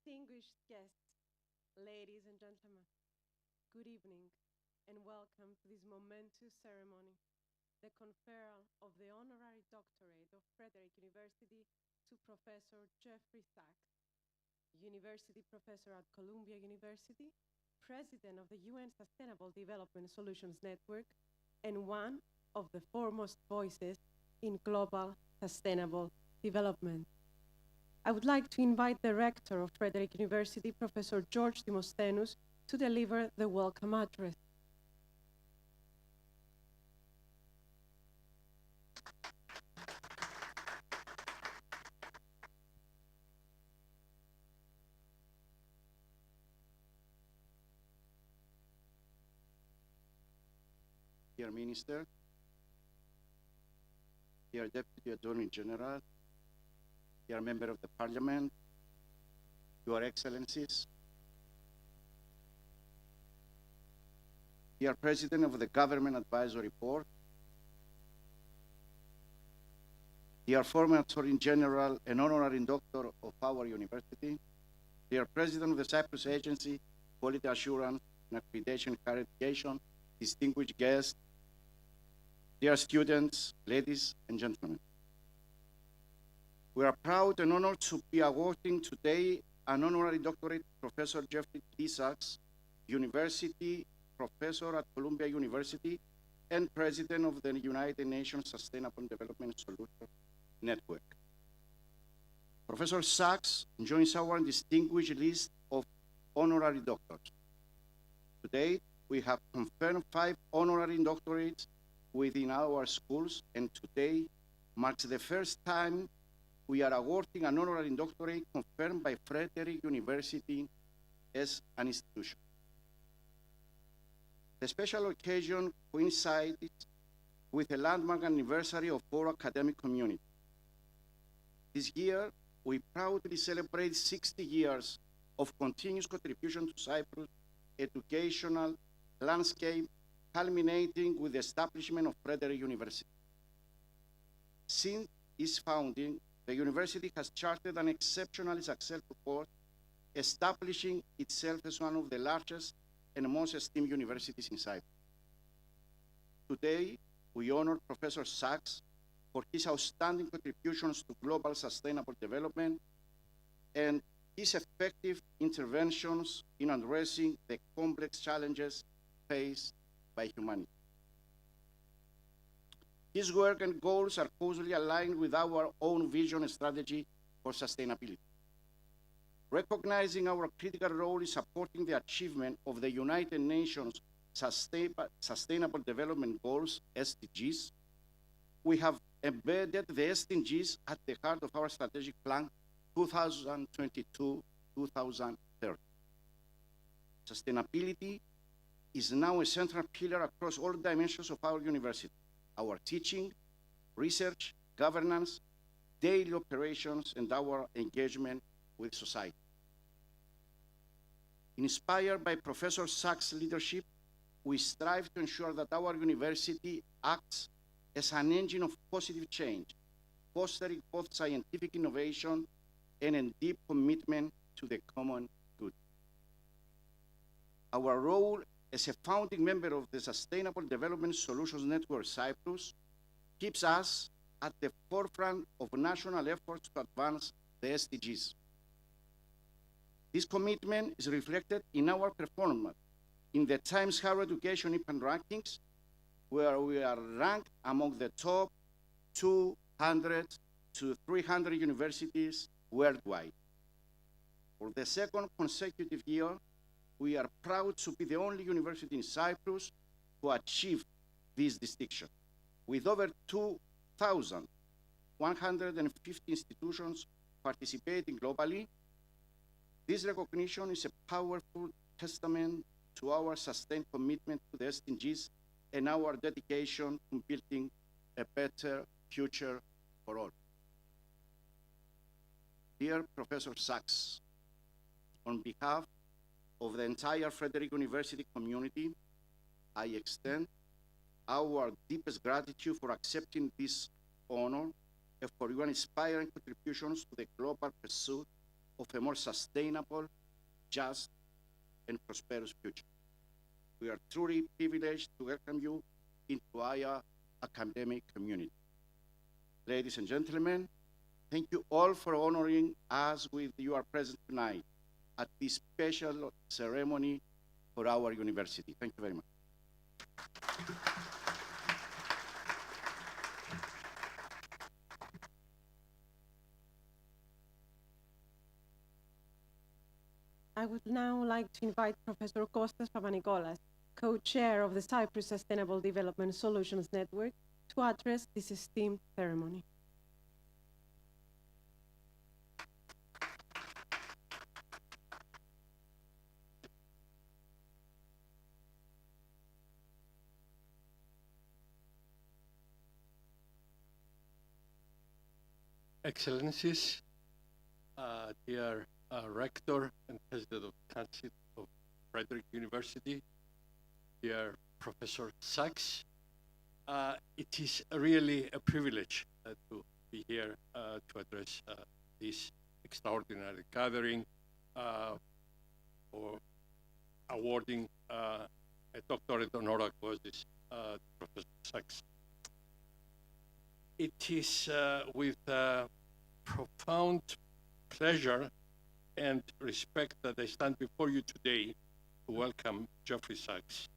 Distinguished guests, ladies and gentlemen, good evening and welcome to this momentous ceremony, the conferral of the Honorary Doctorate of Frederick University to Professor Jeffrey Sachs, University Professor at Columbia University, President of the UN Sustainable Development Solutions Network, and one of the foremost voices in global sustainable development. I would like to invite the Rector of Frederick University, Professor George Demosthenes, to deliver the welcome address. Dear Minister, dear Deputy Attorney General, dear Member of the Parliament, Your Excellencies, dear President of the Government Advisory Board, dear former Attorney General and Honorary Doctor of our University, dear President of the Cyprus Agency, Quality Assurance and Accreditation and Higher Education, distinguished guests, dear students, ladies and gentlemen. We are proud and honored to be awarding today an honorary doctorate to Professor Jeffrey D. Sachs, University Professor at Columbia University and President of the United Nations Sustainable Development Solutions Network. Professor Sachs joins our distinguished list of honorary doctors. Today, we have confirmed 5 honorary doctorates within our schools, and today marks the first time we are awarding an honorary doctorate confirmed by Frederick University as an institution. The special occasion coincides with the landmark anniversary of our academic community. This year, we proudly celebrate 60 years of continuous contribution to Cyprus' educational landscape, culminating with the establishment of Frederick University. Since its founding, the university has charted an exceptionally successful course, establishing itself as one of the largest and most esteemed universities in Cyprus. Today, we honor Professor Sachs for his outstanding contributions to global sustainable development and his effective interventions in addressing the complex challenges faced by humanity. His work and goals are closely aligned with our own vision and strategy for sustainability. Recognizing our critical role in supporting the achievement of the United Nations Sustainable Development Goals, SDGs, we have embedded the SDGs at the heart of our strategic plan 2022-2030. Sustainability is now a central pillar across all dimensions of our university, our teaching, research, governance, daily operations, and our engagement with society. Inspired by Professor Sachs' leadership, we strive to ensure that our university acts as an engine of positive change, fostering both scientific innovation and a deep commitment to the common good. Our role as a founding member of the Sustainable Development Solutions Network Cyprus keeps us at the forefront of national efforts to advance the SDGs. This commitment is reflected in our performance in the Times Higher Education Impact Rankings, where we are ranked among the top 200 to 300 universities worldwide. For the second consecutive year, we are proud to be the only university in Cyprus to achieve this distinction. With over 2,150 institutions participating globally, this recognition is a powerful testament to our sustained commitment to the SDGs and our dedication to building a better future for all. Dear Professor Sachs, on behalf of the entire Frederick University community, I extend our deepest gratitude for accepting this honor and for your inspiring contributions to the global pursuit of a more sustainable, just, and prosperous future. We are truly privileged to welcome you into our academic community. Ladies and gentlemen, thank you all for honoring us with your presence tonight at this special ceremony for our university. Thank you very much. I would now like to invite Professor Kostas Papanikolas, co-chair of the Cyprus Sustainable Development Solutions Network, to address this esteemed ceremony. Excellencies, dear Rector and President of the Council of Frederick University, dear Professor Sachs, it is really a privilege to be here to address this extraordinary gathering for awarding a doctorate honoris causa to Professor Sachs. It is with profound pleasure and respect that I stand before you today to welcome Geoffrey Sachs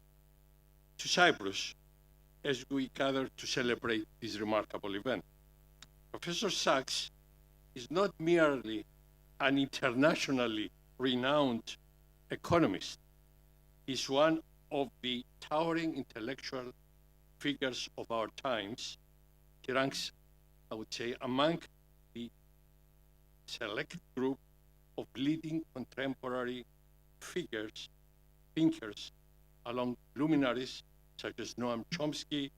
to Cyprus as we gather to celebrate this remarkable event. Professor Sachs is not merely an internationally renowned economist. He's one of the towering intellectual figures of our times. He ranks, I would say, among the select group of leading contemporary figures, thinkers, along luminaries such as Noam Chomsky,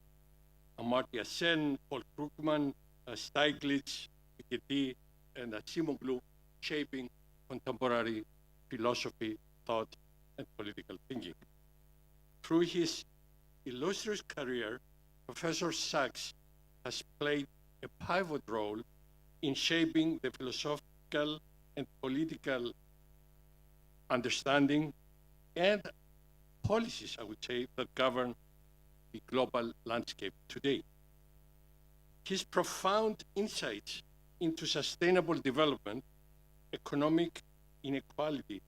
Amartya Sen, Paul Krugman, Stiglitz, Piketty, and Acemoglu, shaping contemporary philosophy, thought, and political thinking. Through his illustrious career, Professor Sachs has played a pivot role in shaping the philosophical and political understanding and policies, I would say, that govern the global landscape today. His profound insights into sustainable development, economic inequality,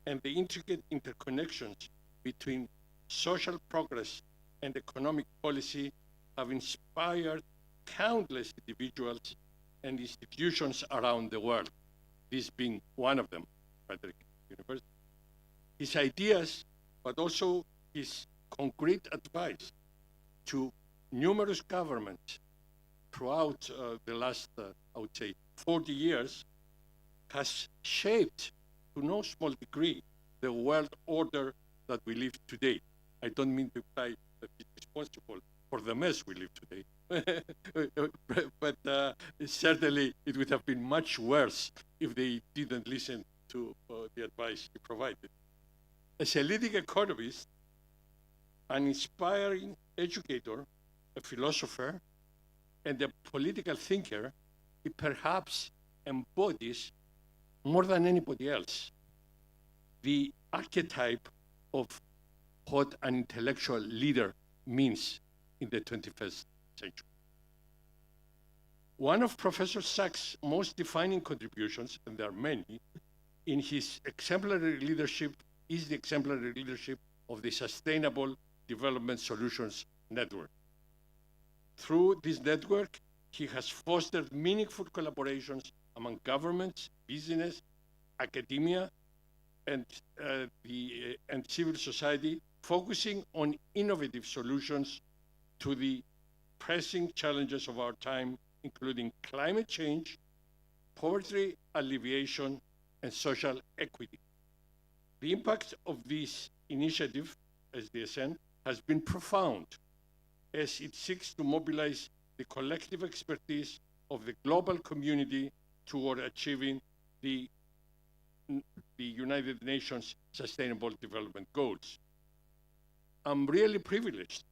and the intricate interconnections between social progress and economic policy have inspired countless individuals and institutions around the world, this being one of them, Frederick University. His ideas, but also his concrete advice to numerous governments throughout the last, I would say, 40 years, has shaped to no small degree the world order that we live today. I don't mean to imply that he's responsible for the mess we live today, but certainly it would have been much worse if they didn't listen to the advice he provided. As a leading economist, an inspiring educator, a philosopher, and a political thinker, he perhaps embodies more than anybody else the archetype of what an intellectual leader means in the 21st century. One of Professor Sachs' most defining contributions, and there are many, in his exemplary leadership is the exemplary leadership of the Sustainable Development Solutions Network. Through this network, he has fostered meaningful collaborations among governments, business, academia, and civil society, focusing on innovative solutions to the pressing challenges of our time, including climate change, poverty alleviation, and social equity. The impact of this initiative, SDSN, has been profound, as it seeks to mobilize the collective expertise of the global community toward achieving the United Nations Sustainable Development Goals. I'm really privileged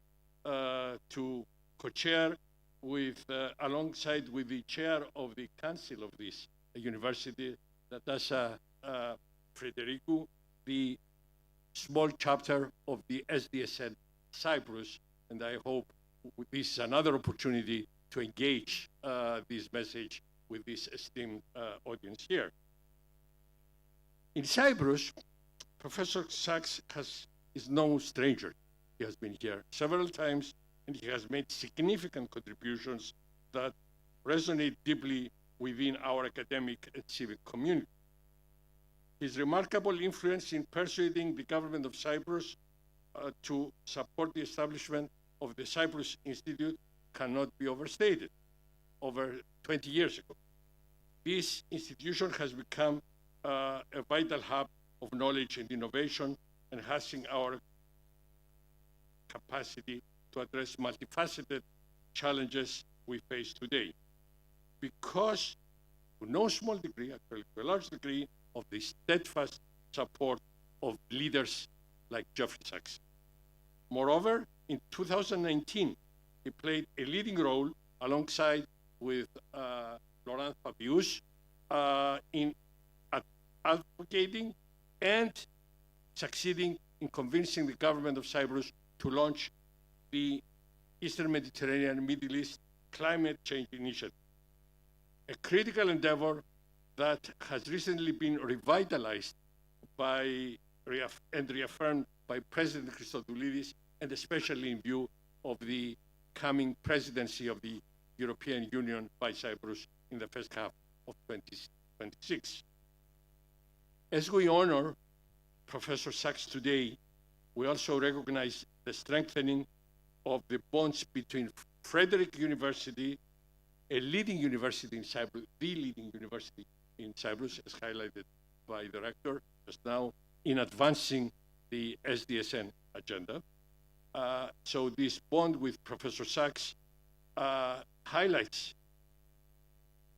to co-chair alongside with the chair of the council of this university, Natasha Frederick, the small chapter of the SDSN Cyprus, and I hope this is another opportunity to engage this message with this esteemed audience here. In Cyprus, Professor Sachs is no stranger. He has been here several times, and he has made significant contributions that resonate deeply within our academic and civic community. His remarkable influence in persuading the government of Cyprus to support the establishment of the Cyprus Institute cannot be overstated. Over 20 years ago, this institution has become a vital hub of knowledge and innovation, enhancing our capacity to address multifaceted challenges we face today. Because, to no small degree, actually to a large degree, of the steadfast support of leaders like Jeffrey Sachs. Moreover, in 2019, he played a leading role alongside with Laurent Fabius in advocating and succeeding in convincing the government of Cyprus to launch the Eastern Mediterranean Middle East Climate Change Initiative, a critical endeavor that has recently been revitalized and reaffirmed by President Christodoulidis, and especially in view of the coming presidency of the European Union by Cyprus in the first half of 2026. As we honor Professor Sachs today, we also recognize the strengthening of the bonds between Frederick University, a leading university in Cyprus, the leading university in Cyprus, as highlighted by the rector just now, in advancing the SDSN agenda. So this bond with Professor Sachs highlights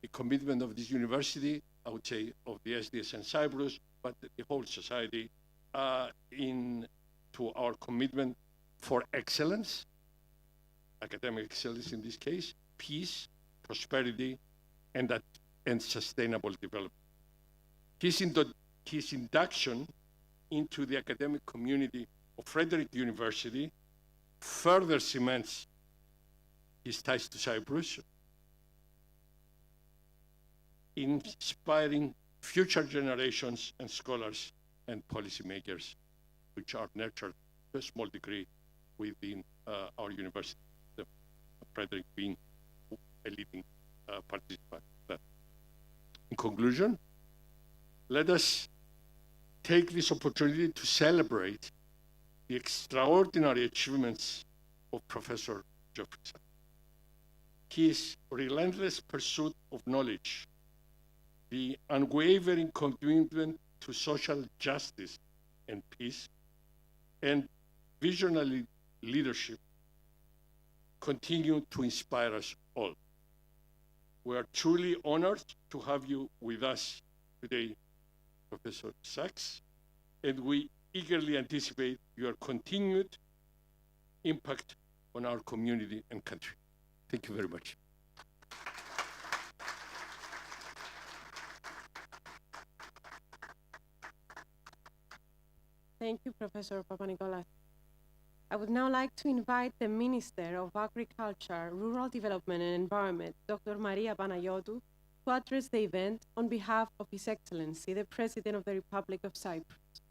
the commitment of this university, I would say, of the SDSN Cyprus, but the whole society to our commitment for excellence, academic excellence in this case, peace, prosperity, and sustainable development. His induction into the academic community of Frederick University further cements his ties to Cyprus, inspiring future generations and scholars and policymakers, which are nurtured to a small degree within our university, Frederick being a leading participant. In conclusion, let us take this opportunity to celebrate the extraordinary achievements of Professor Jeffrey Sachs. His relentless pursuit of knowledge, the unwavering commitment to social justice and peace, and visionary leadership continue to inspire us all. We are truly honored to have you with us today, Professor Sachs, and we eagerly anticipate your continued impact on our community and country. Thank you very much. Thank you, Professor Papanikolaou. I would now like to invite the Minister of Agriculture, Rural Development and Environment, Dr. Maria Panagiotou, to address the event on behalf of His Excellency, the President of the Republic of Cyprus.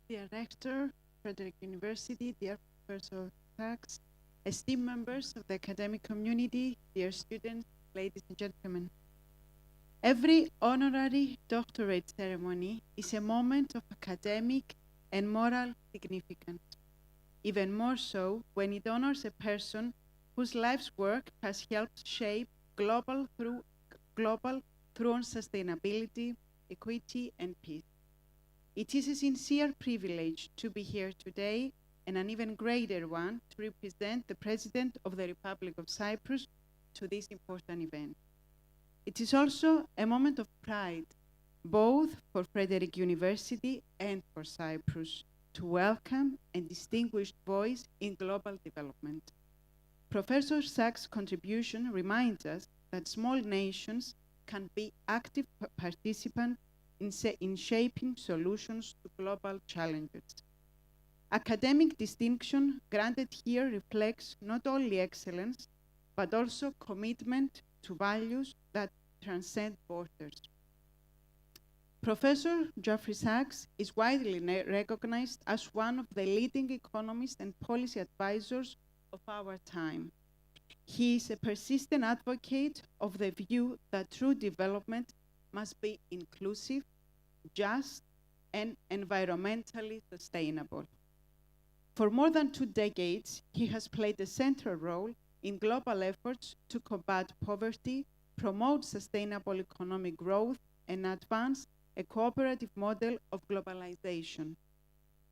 Dear Rector, Frederick University, dear Professor Sachs, esteemed members of the academic community, dear students, ladies and gentlemen. Every honorary doctorate ceremony is a moment of academic and moral significance, even more so when it honors a person whose life's work has helped shape global through on sustainability, equity, and peace. It is a sincere privilege to be here today, and an even greater one to represent the President of the Republic of Cyprus to this important event. It is also a moment of pride, both for Frederick University and for Cyprus, to welcome and distinguished voice in global development. Professor Sachs' contribution reminds us that small nations can be active participants in shaping solutions to global challenges. Academic distinction granted here reflects not only excellence, but also commitment to values that transcend borders. Professor Geoffrey Sachs is widely recognized as one of the leading economists and policy advisors of our time. He is a persistent advocate of the view that true development must be inclusive, just, and environmentally sustainable. For more than 2 decades, he has played a central role in global efforts to combat poverty, promote sustainable economic growth, and advance a cooperative model of globalization.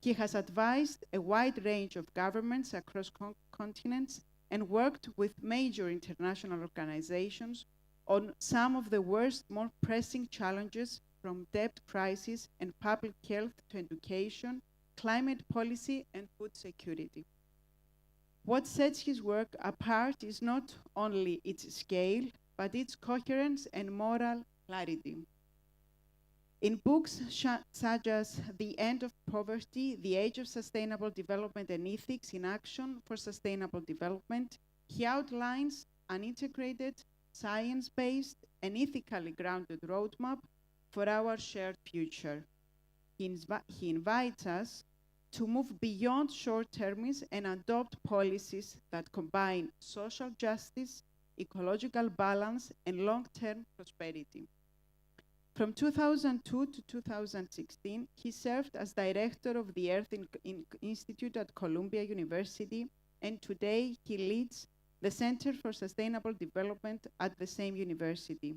He has advised a wide range of governments across continents and worked with major international organizations on some of the world's more pressing challenges, from debt crisis and public health to education, climate policy, and food security. What sets his work apart is not only its scale, but its coherence and moral clarity. In books such as The End of Poverty, The Age of Sustainable Development and Ethics in Action for Sustainable Development, he outlines an integrated, science-based, and ethically grounded roadmap for our shared future. He invites us to move beyond short-termism and adopt policies that combine social justice, ecological balance, and long-term prosperity. From 2002 to 2016, he served as director of the Earth Institute at Columbia University, and today he leads the Center for Sustainable Development at the same university.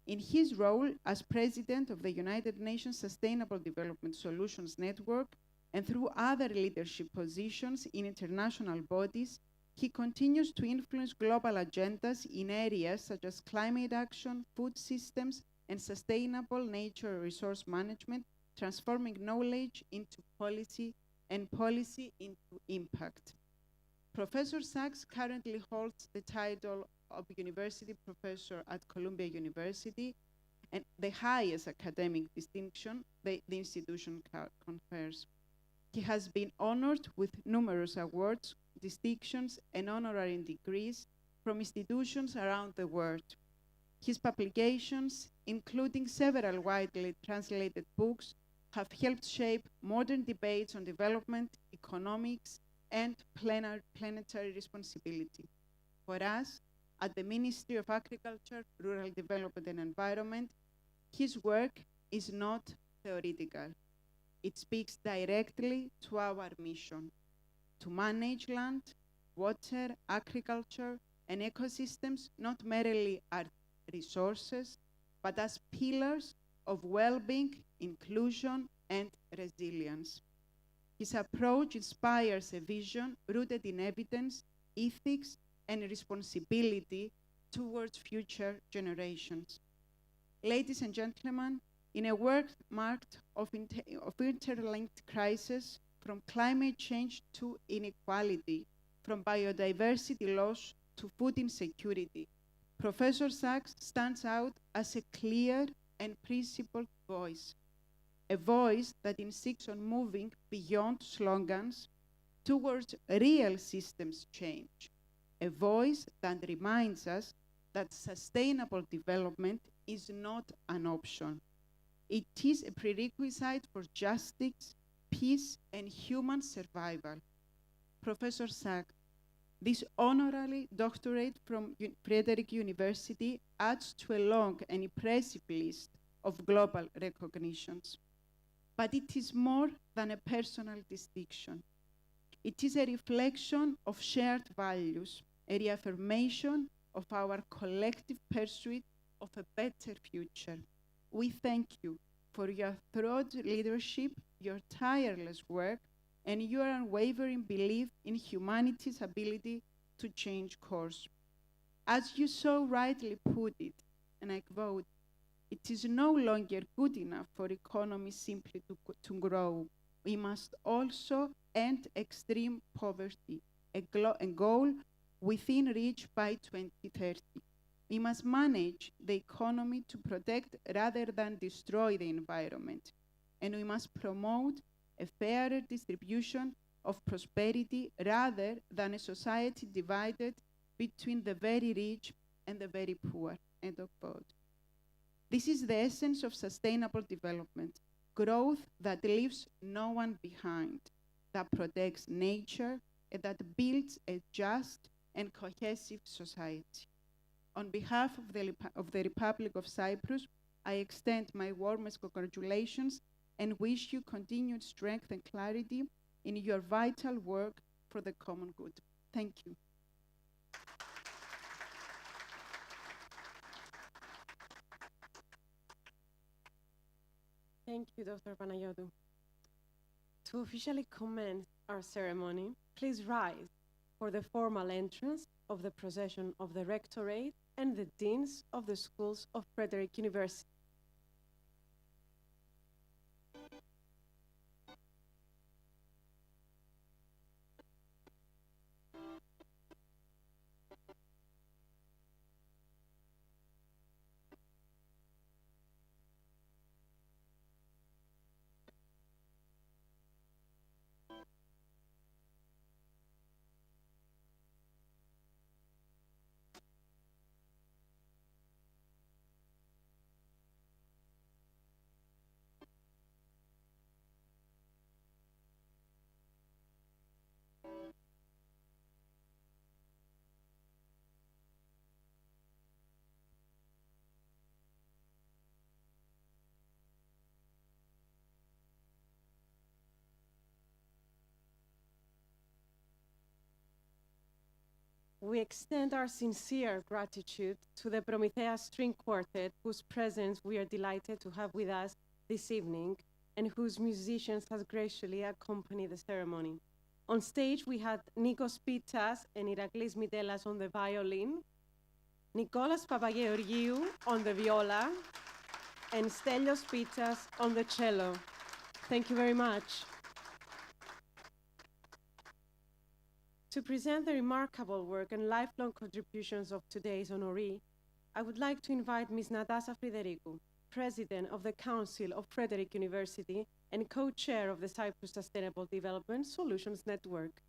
In his role as president of the United Nations Sustainable Development Solutions Network, and through other leadership positions in international bodies, he continues to influence global agendas in areas such as climate action, food systems, and sustainable nature resource management, transforming knowledge into policy and policy into impact. Professor Sachs currently holds the title of University Professor at Columbia University, and the highest academic distinction the institution confers. He has been honored with numerous awards, distinctions, and honorary degrees from institutions around the world. His publications, including several widely translated books, have helped shape modern debates on development, economics, and planetary responsibility. For us, at the Ministry of Agriculture, Rural Development and Environment, his work is not theoretical. It speaks directly to our mission: to manage land, water, agriculture, and ecosystems not merely as resources, but as pillars of well-being, inclusion, and resilience. His approach inspires a vision rooted in evidence, ethics, and responsibility towards future generations. Ladies and gentlemen, in a world marked of interlinked crises, from climate change to inequality, from biodiversity loss to food insecurity, Professor Sachs stands out as a clear and principled voice, a voice that insists on moving beyond slogans towards real systems change, a voice that reminds us that sustainable development is not an option. It is a prerequisite for justice, peace, and human survival. Professor Sachs, this honorary doctorate from Frederick University adds to a long and impressive list of global recognitions. But it is more than a personal distinction. It is a reflection of shared values, a reaffirmation of our collective pursuit of a better future. We thank you for your thorough leadership, your tireless work, and your unwavering belief in humanity's ability to change course. As you so rightly put it, and I quote, "It is no longer good enough for economies simply to grow. we must also end extreme poverty, a goal within reach by 2030. We must manage the economy to protect rather than destroy the environment. And we must promote a fairer distribution of prosperity rather than a society divided between the very rich and the very poor. End of quote. This is the essence of sustainable development, growth that leaves no one behind, that protects nature, and that builds a just and cohesive society. On behalf of the Republic of Cyprus, I extend my warmest congratulations and wish you continued strength and clarity in your vital work for the common good. Thank you. Thank you, Dr. Panayiotou. To officially commence our ceremony, please rise for the formal entrance of the procession of the Rectorate and the Deans of the Schools of Frederick University. We extend our sincere gratitude to the Promethea String Quartet, whose presence we are delighted to have with us this evening, and whose musicians has graciously accompanied the ceremony. On stage, we had Nikos Pitsas and Iraklis Mitelas on the violin, Nikolas Papageorgiou on the viola, and Stelios Pitsas on the cello. Thank you very much. To present the remarkable work and lifelong contributions of today's honoree, I would like to invite Ms. Natasha Frederikou, President of the Council of Frederick University and co-chair of the Cyprus Sustainable Development Solutions Network.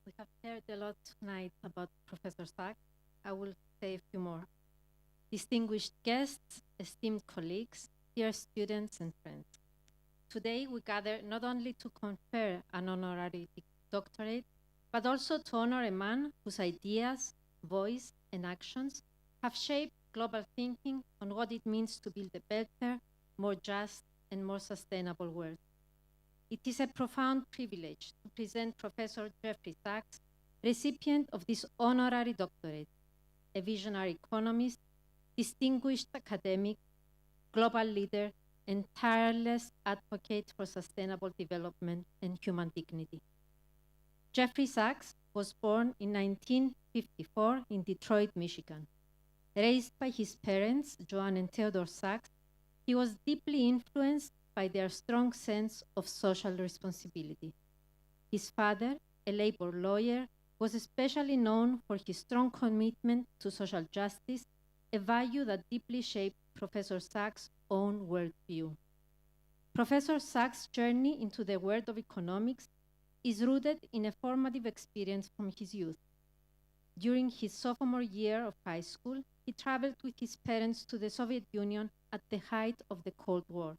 We have heard a lot tonight about Professor Sachs. I will say a few more. Distinguished guests, esteemed colleagues, dear students and friends. Today we gather not only to confer an honorary doctorate, but also to honor a man whose ideas, voice, and actions have shaped global thinking on what it means to build a better, more just, and more sustainable world. It is a profound privilege to present Professor Jeffrey Sachs, recipient of this honorary doctorate, a visionary economist, distinguished academic, global leader, and tireless advocate for sustainable development and human dignity. Jeffrey Sachs was born in 1954 in Detroit, Michigan. Raised by his parents, Joan and Theodore Sachs, he was deeply influenced by their strong sense of social responsibility. His father, a labor lawyer, was especially known for his strong commitment to social justice, a value that deeply shaped Professor Sachs' own worldview. Professor Sachs' journey into the world of economics is rooted in a formative experience from his youth. During his sophomore year of high school, he traveled with his parents to the Soviet Union at the height of the Cold War.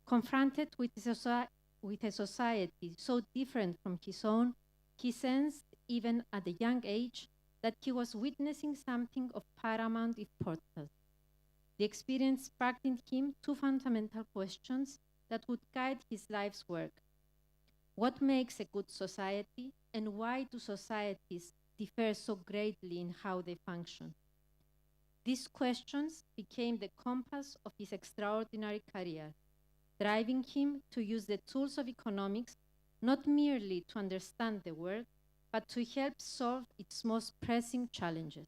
Confronted with a society so different from his own, he sensed, even at a young age, that he was witnessing something of paramount importance. The experience sparked in him two fundamental questions that would guide his life's work. What makes a good society, and why do societies differ so greatly in how they function? These questions became the compass of his extraordinary career, driving him to use the tools of economics not merely to understand the world, but to help solve its most pressing challenges.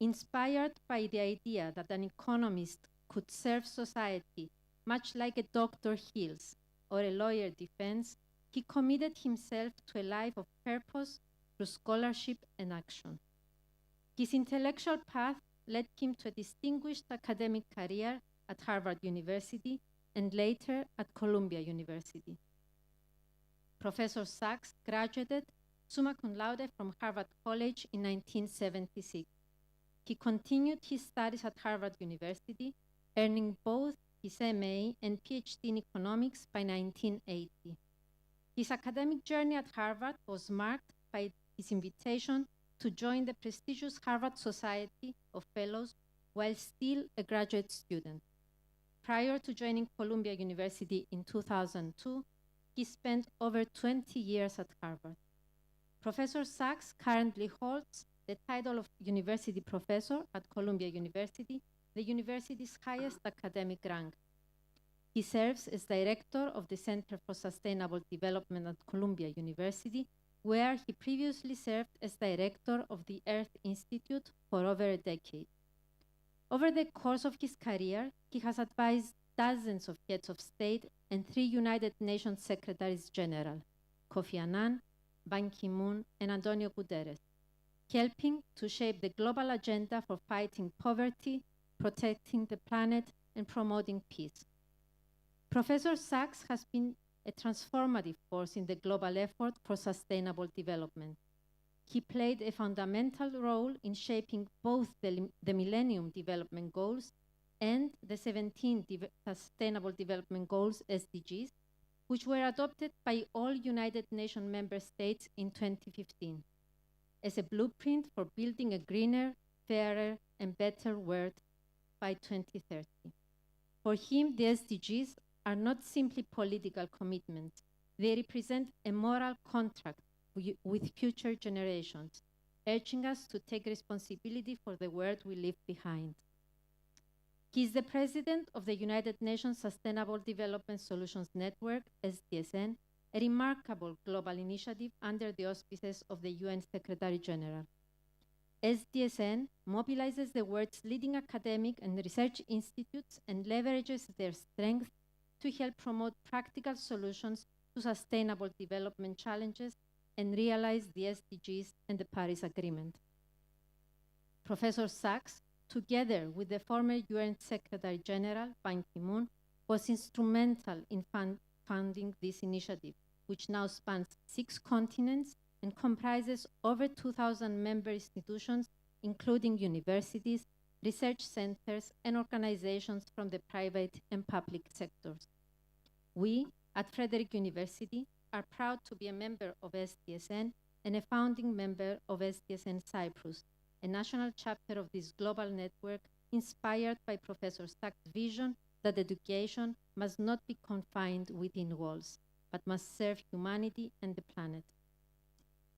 Inspired by the idea that an economist could serve society much like a doctor heals or a lawyer defends, he committed himself to a life of purpose through scholarship and action. His intellectual path led him to a distinguished academic career at Harvard University and later at Columbia University. Professor Sachs graduated summa cum laude from Harvard College in 1976. He continued his studies at Harvard University, earning both his MA and PhD in economics by 1980. His academic journey at Harvard was marked by his invitation to join the prestigious Harvard Society of Fellows while still a graduate student. Prior to joining Columbia University in 2002, he spent over 20 years at Harvard. Professor Sachs currently holds the title of University Professor at Columbia University, the university's highest academic rank. He serves as director of the Center for Sustainable Development at Columbia University, where he previously served as director of the Earth Institute for over a decade. Over the course of his career, he has advised dozens of heads of state and 3 United Nations Secretaries General, Kofi Annan, Ban Ki-moon, and Antonio Guterres, helping to shape the global agenda for fighting poverty, protecting the planet, and promoting peace. Professor Sachs has been a transformative force in the global effort for sustainable development. He played a fundamental role in shaping both the Millennium Development Goals and the 17 Sustainable Development Goals, SDGs, which were adopted by all United Nations member states in 2015 as a blueprint for building a greener, fairer, and better world by 2030. For him, the SDGs are not simply political commitments. They represent a moral contract with future generations, urging us to take responsibility for the world we leave behind. He is the president of the United Nations Sustainable Development Solutions Network, SDSN, a remarkable global initiative under the auspices of the UN Secretary General. SDSN mobilizes the world's leading academic and research institutes and leverages their strength to help promote practical solutions to sustainable development challenges and realize the SDGs and the Paris Agreement. Professor Sachs, together with the former UN Secretary General, Ban Ki-moon, was instrumental in funding this initiative, which now spans 6 continents and comprises over 2,000 member institutions, including universities, research centers, and organizations from the private and public sectors. We, at Frederick University, are proud to be a member of SDSN and a founding member of SDSN Cyprus, a national chapter of this global network inspired by Professor Sachs' vision that education must not be confined within walls, but must serve humanity and the planet.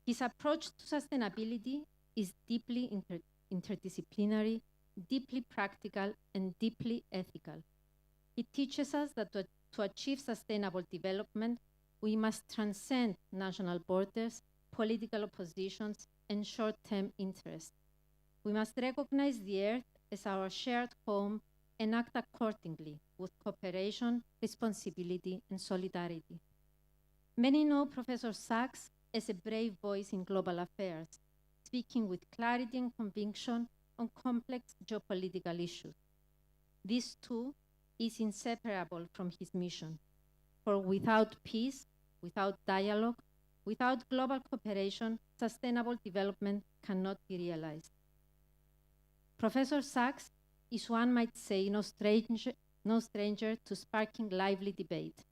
His approach to sustainability is deeply interdisciplinary, deeply practical, and deeply ethical. It teaches us that to achieve sustainable development, we must transcend national borders, political oppositions, and short-term interests. We must recognize the earth as our shared home and act accordingly with cooperation, responsibility, and solidarity. Many know Professor Sachs as a brave voice in global affairs, speaking with clarity and conviction on complex geopolitical issues. This, too, is inseparable from his mission. For without peace, without dialogue, without global cooperation, sustainable development cannot be realized. Professor Sachs is, one might say, no stranger to sparking lively debate.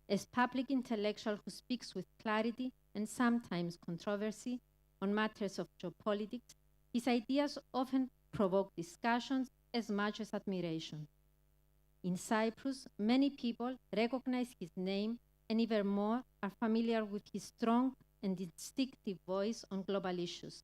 As public intellectual who speaks with clarity and sometimes controversy on matters of geopolitics, his ideas often provoke discussions as much as admiration. In Cyprus, many people recognize his name and even more are familiar with his strong and distinctive voice on global issues.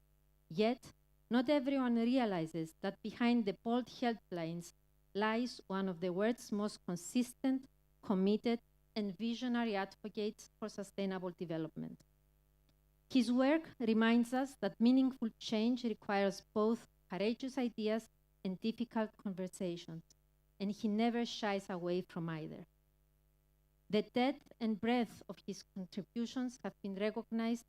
Yet, not everyone realizes that behind the bold headlines lies one of the world's most consistent, committed, and visionary advocates for sustainable development. His work reminds us that meaningful change requires both courageous ideas and difficult conversations, and he never shies away from either. The depth and breadth of his contributions have been recognized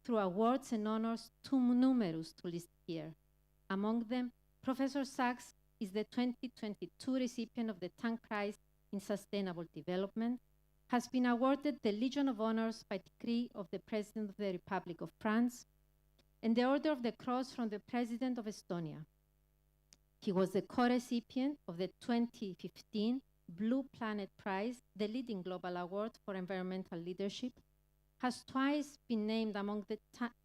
through awards and honors too numerous to list here. Among them, Professor Sachs is the 2022 recipient of the Tang Prize in Sustainable Development, has been awarded the Legion of Honors by decree of the President of the Republic of France, and the Order of the Cross from the President of Estonia. He was the co-recipient of the 2015 Blue Planet Prize, the leading global award for environmental leadership, has twice been named among the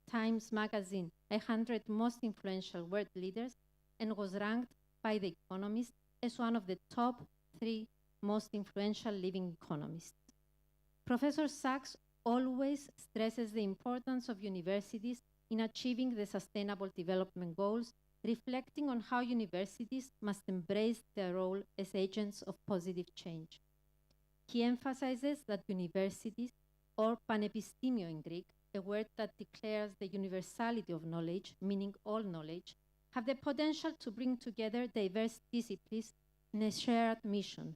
Times Magazine 100 most influential world leaders, and was ranked by The Economist as one of the top 3 most influential living economists. Professor Sachs always stresses the importance of universities in achieving the Sustainable Development Goals, reflecting on how universities must embrace their role as agents of positive change. He emphasizes that universities, or panepistemio in Greek, a word that declares the universality of knowledge, meaning all knowledge, have the potential to bring together diverse disciplines in a shared mission,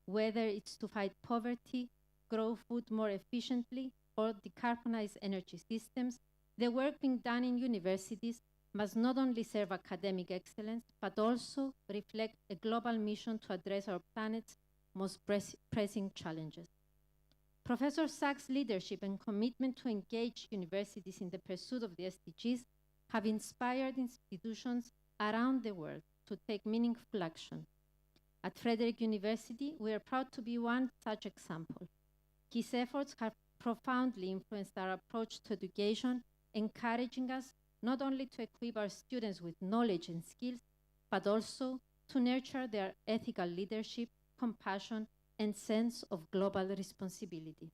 whether it's to fight poverty, grow food more efficiently, or decarbonize energy systems. The work being done in universities must not only serve academic excellence, but also reflect a global mission to address our planet's most pressing challenges. Professor Sachs' leadership and commitment to engage universities in the pursuit of the SDGs have inspired institutions around the world to take meaningful action. At Frederick University, we are proud to be one such example. His efforts have profoundly influenced our approach to education, encouraging us not only to equip our students with knowledge and skills, but also to nurture their ethical leadership, compassion, and sense of global responsibility.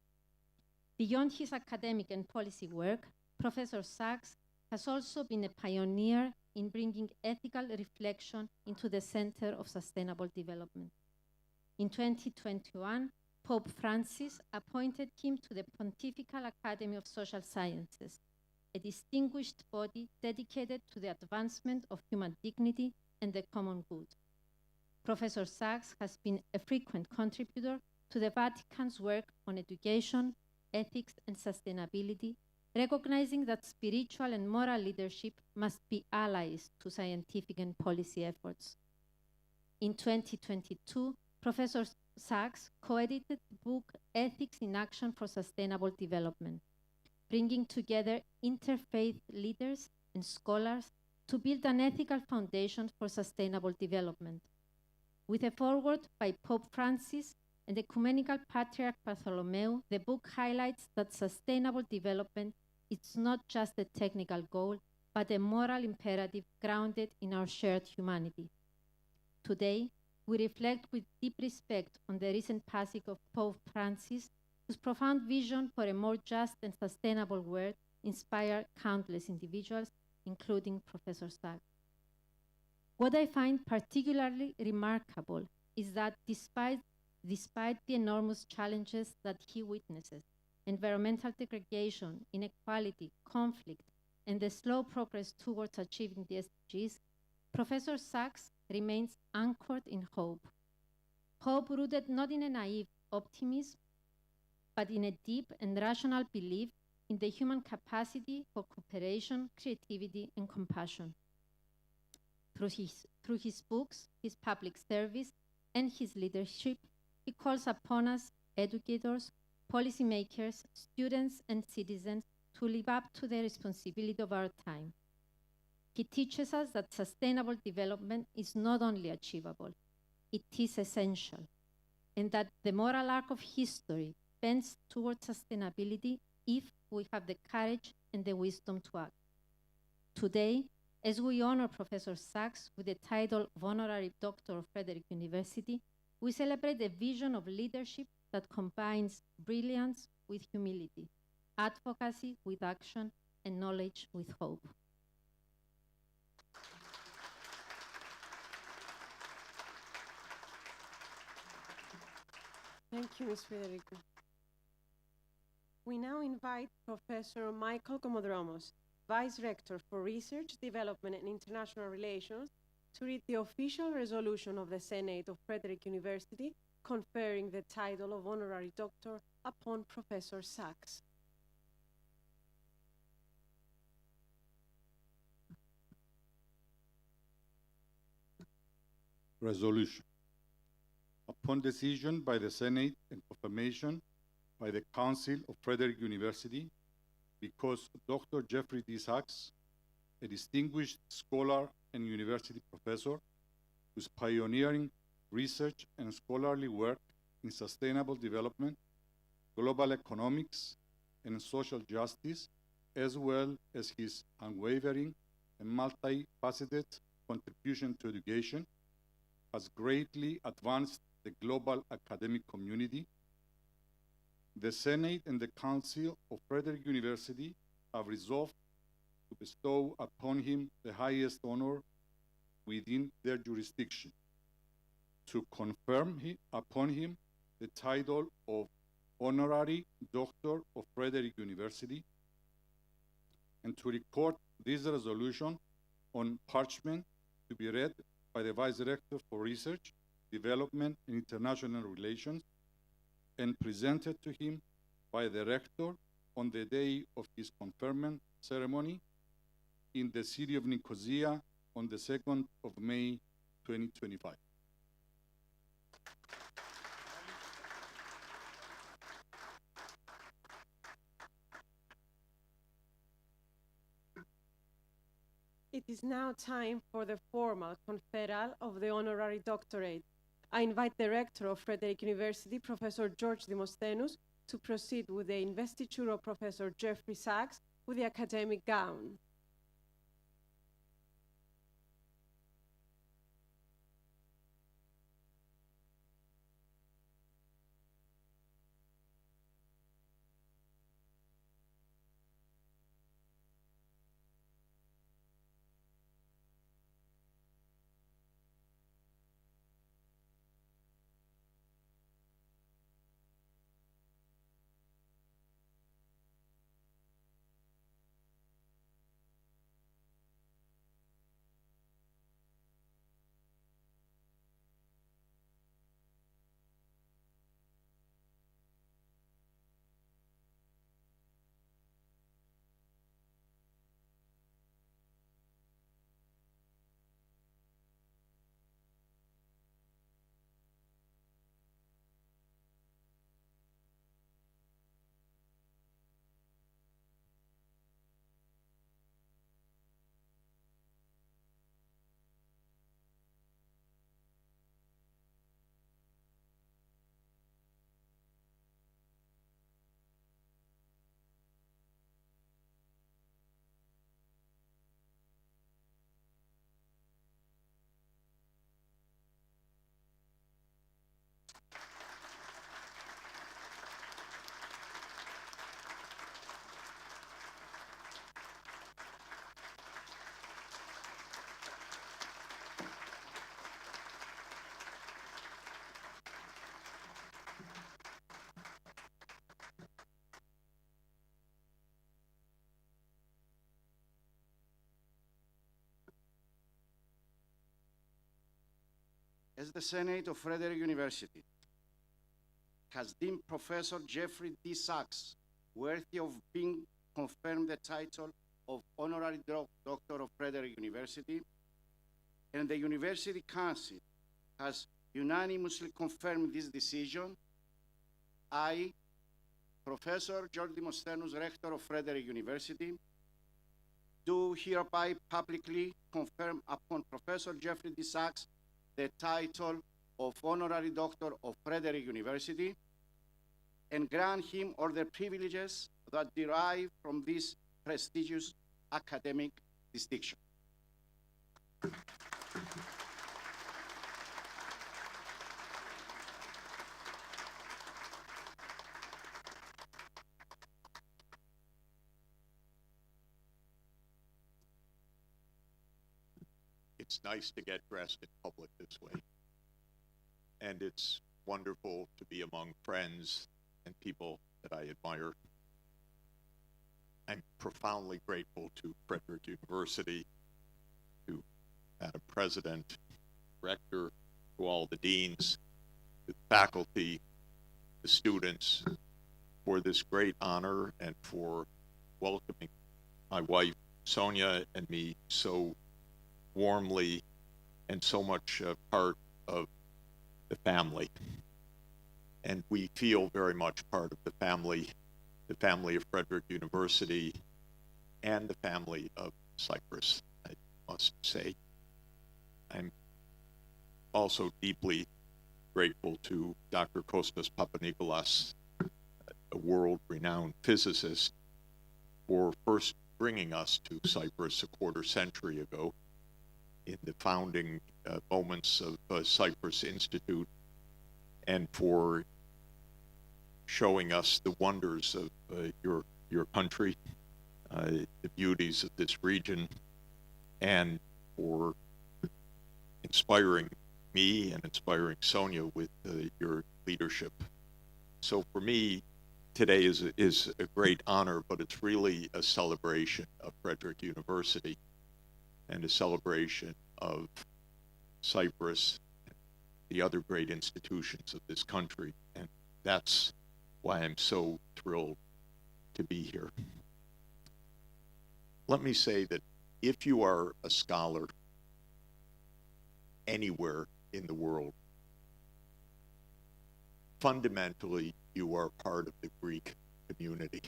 Beyond his academic and policy work, Professor Sachs has also been a pioneer in bringing ethical reflection into the center of sustainable development. In 2021, Pope Francis appointed him to the Pontifical Academy of Social Sciences, a distinguished body dedicated to the advancement of human dignity and the common good. Professor Sachs has been a frequent contributor to the Vatican's work on education, ethics, and sustainability, recognizing that spiritual and moral leadership must be allies to scientific and policy efforts. In 2022, Professor Sachs co-edited the book Ethics in Action for Sustainable Development, bringing together interfaith leaders and scholars to build an ethical foundation for sustainable development. With a foreword by Pope Francis and Ecumenical Patriarch Bartholomew, the book highlights that sustainable development is not just a technical goal, but a moral imperative grounded in our shared humanity. Today, we reflect with deep respect on the recent passing of Pope Francis, whose profound vision for a more just and sustainable world inspired countless individuals, including Professor Sachs. What I find particularly remarkable is that despite the enormous challenges that he witnesses, environmental degradation, inequality, conflict, and the slow progress towards achieving the SDGs, Professor Sachs remains anchored in hope. Hope rooted not in a naive optimism, but in a deep and rational belief in the human capacity for cooperation, creativity, and compassion. Through his books, his public service, and his leadership, he calls upon us, educators, policymakers, students, and citizens to live up to the responsibility of our time. He teaches us that sustainable development is not only achievable, it is essential, and that the moral arc of history bends towards sustainability if we have the courage and the wisdom to act. Today, as we honor Professor Sachs with the title of Honorary Doctor of Frederick University, we celebrate a vision of leadership that combines brilliance with humility, advocacy with action, and knowledge with hope. Thank you, Ms. Federico. We now invite Professor Michael Komodromos, Vice Rector for Research, Development and International Relations, to read the official resolution of the Senate of Frederick University conferring the title of Honorary Doctor upon Professor Sachs. Resolution. Upon decision by the Senate and confirmation by the Council of Frederick University, because Dr. Jeffrey D. Sachs, a distinguished scholar and university professor whose pioneering research and scholarly work in sustainable development, global economics, and social justice, as well as his unwavering and multifaceted contribution to education, has greatly advanced the global academic community. The Senate and the Council of Frederick University have resolved to bestow upon him the highest honor within their jurisdiction, to confirm upon him the title of Honorary Doctor of Frederick University, and to record this resolution on parchment to be read by the Vice Rector for Research, Development and International Relations, and presented to him by the Rector on the day of his conferment ceremony in the city of Nicosia on the 2nd of May, 2025. It is now time for the formal conferral of the honorary doctorate. I invite the Rector of Frederick University, Professor George Demosthenes, to proceed with the investiture of Professor Jeffrey Sachs with the academic gown. As the Senate of Frederick University has deemed Professor Jeffrey D. Sachs worthy of being confirmed the title of Honorary Doctor of Frederick University, and the University Council has unanimously confirmed this decision, I, Professor George Demosthenes, Rector of Frederick University, do hereby publicly confirm upon Professor Jeffrey D. Sachs the title of Honorary Doctor of Frederick University, and grant him all the privileges that derive from this prestigious academic distinction. It's nice to get dressed in public this way. And it's wonderful to be among friends and people that I admire. I'm profoundly grateful to Frederick University, to Madam President, Rector, to all the deans, to the faculty, the students, for this great honor and for welcoming my wife, Sonia, and me so warmly and so much part of the family. And we feel very much part of the family of Frederick University and the family of Cyprus, I must say. I'm also deeply grateful to Dr. Kostas Papanikolas, a world-renowned physicist, for first bringing us to Cyprus a quarter century ago in the founding moments of Cyprus Institute, and for showing us the wonders of your country, the beauties of this region, and for inspiring me and inspiring Sonia with your leadership. So for me, today is a great honor, but it's really a celebration of Frederick University and a celebration of Cyprus, the other great institutions of this country. And that's why I'm so thrilled to be here. Let me say that if you are a scholar anywhere in the world, fundamentally, you are part of the Greek community.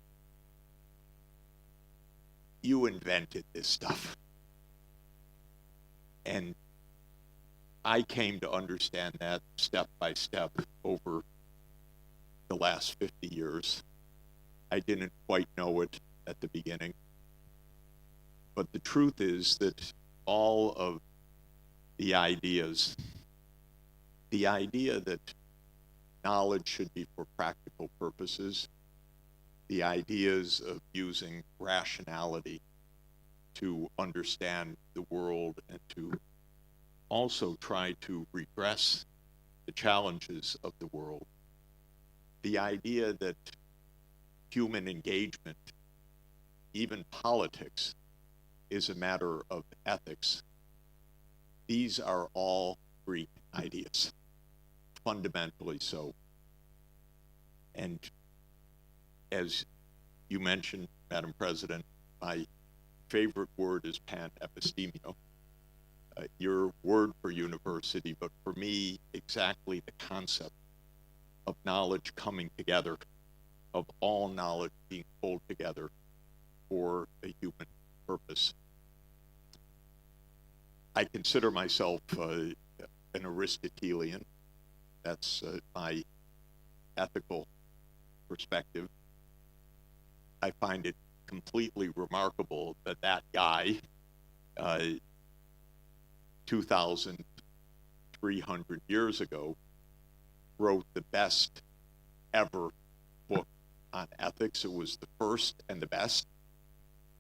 You invented this stuff. And I came to understand that step by step over the last 50 years. I didn't quite know it at the beginning. But the truth is that all of the ideas, the idea that knowledge should be for practical purposes, the ideas of using rationality to understand the world and to also try to redress the challenges of the world, the idea that human engagement, even politics, is a matter of ethics. These are all Greek ideas, fundamentally so. And as you mentioned, Madam President, my favorite word is panepistemio. Your word for university, but for me, exactly the concept of knowledge coming together, of all knowledge being pulled together for a human purpose. I consider myself an Aristotelian. That's my ethical perspective. I find it completely remarkable that that guy, 2,300 years ago, wrote the best ever book on ethics. It was the first and the best,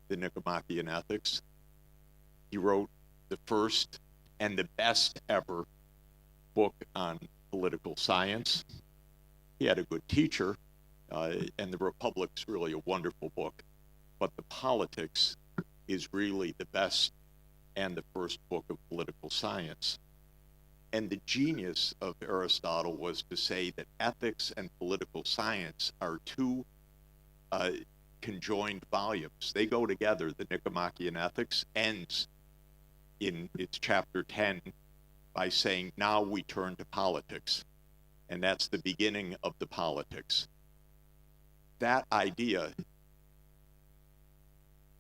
the Nicomachean Ethics. He wrote the first and the best ever book on political science. He had a good teacher, and The Republic's really a wonderful book, but The Politics is really the best and the first book of political science. And the genius of Aristotle was to say that ethics and political science are two conjoined volumes. They go together. The Nicomachean Ethics ends in its chapter 10 by saying, now we turn to politics. And that's the beginning of the politics. That idea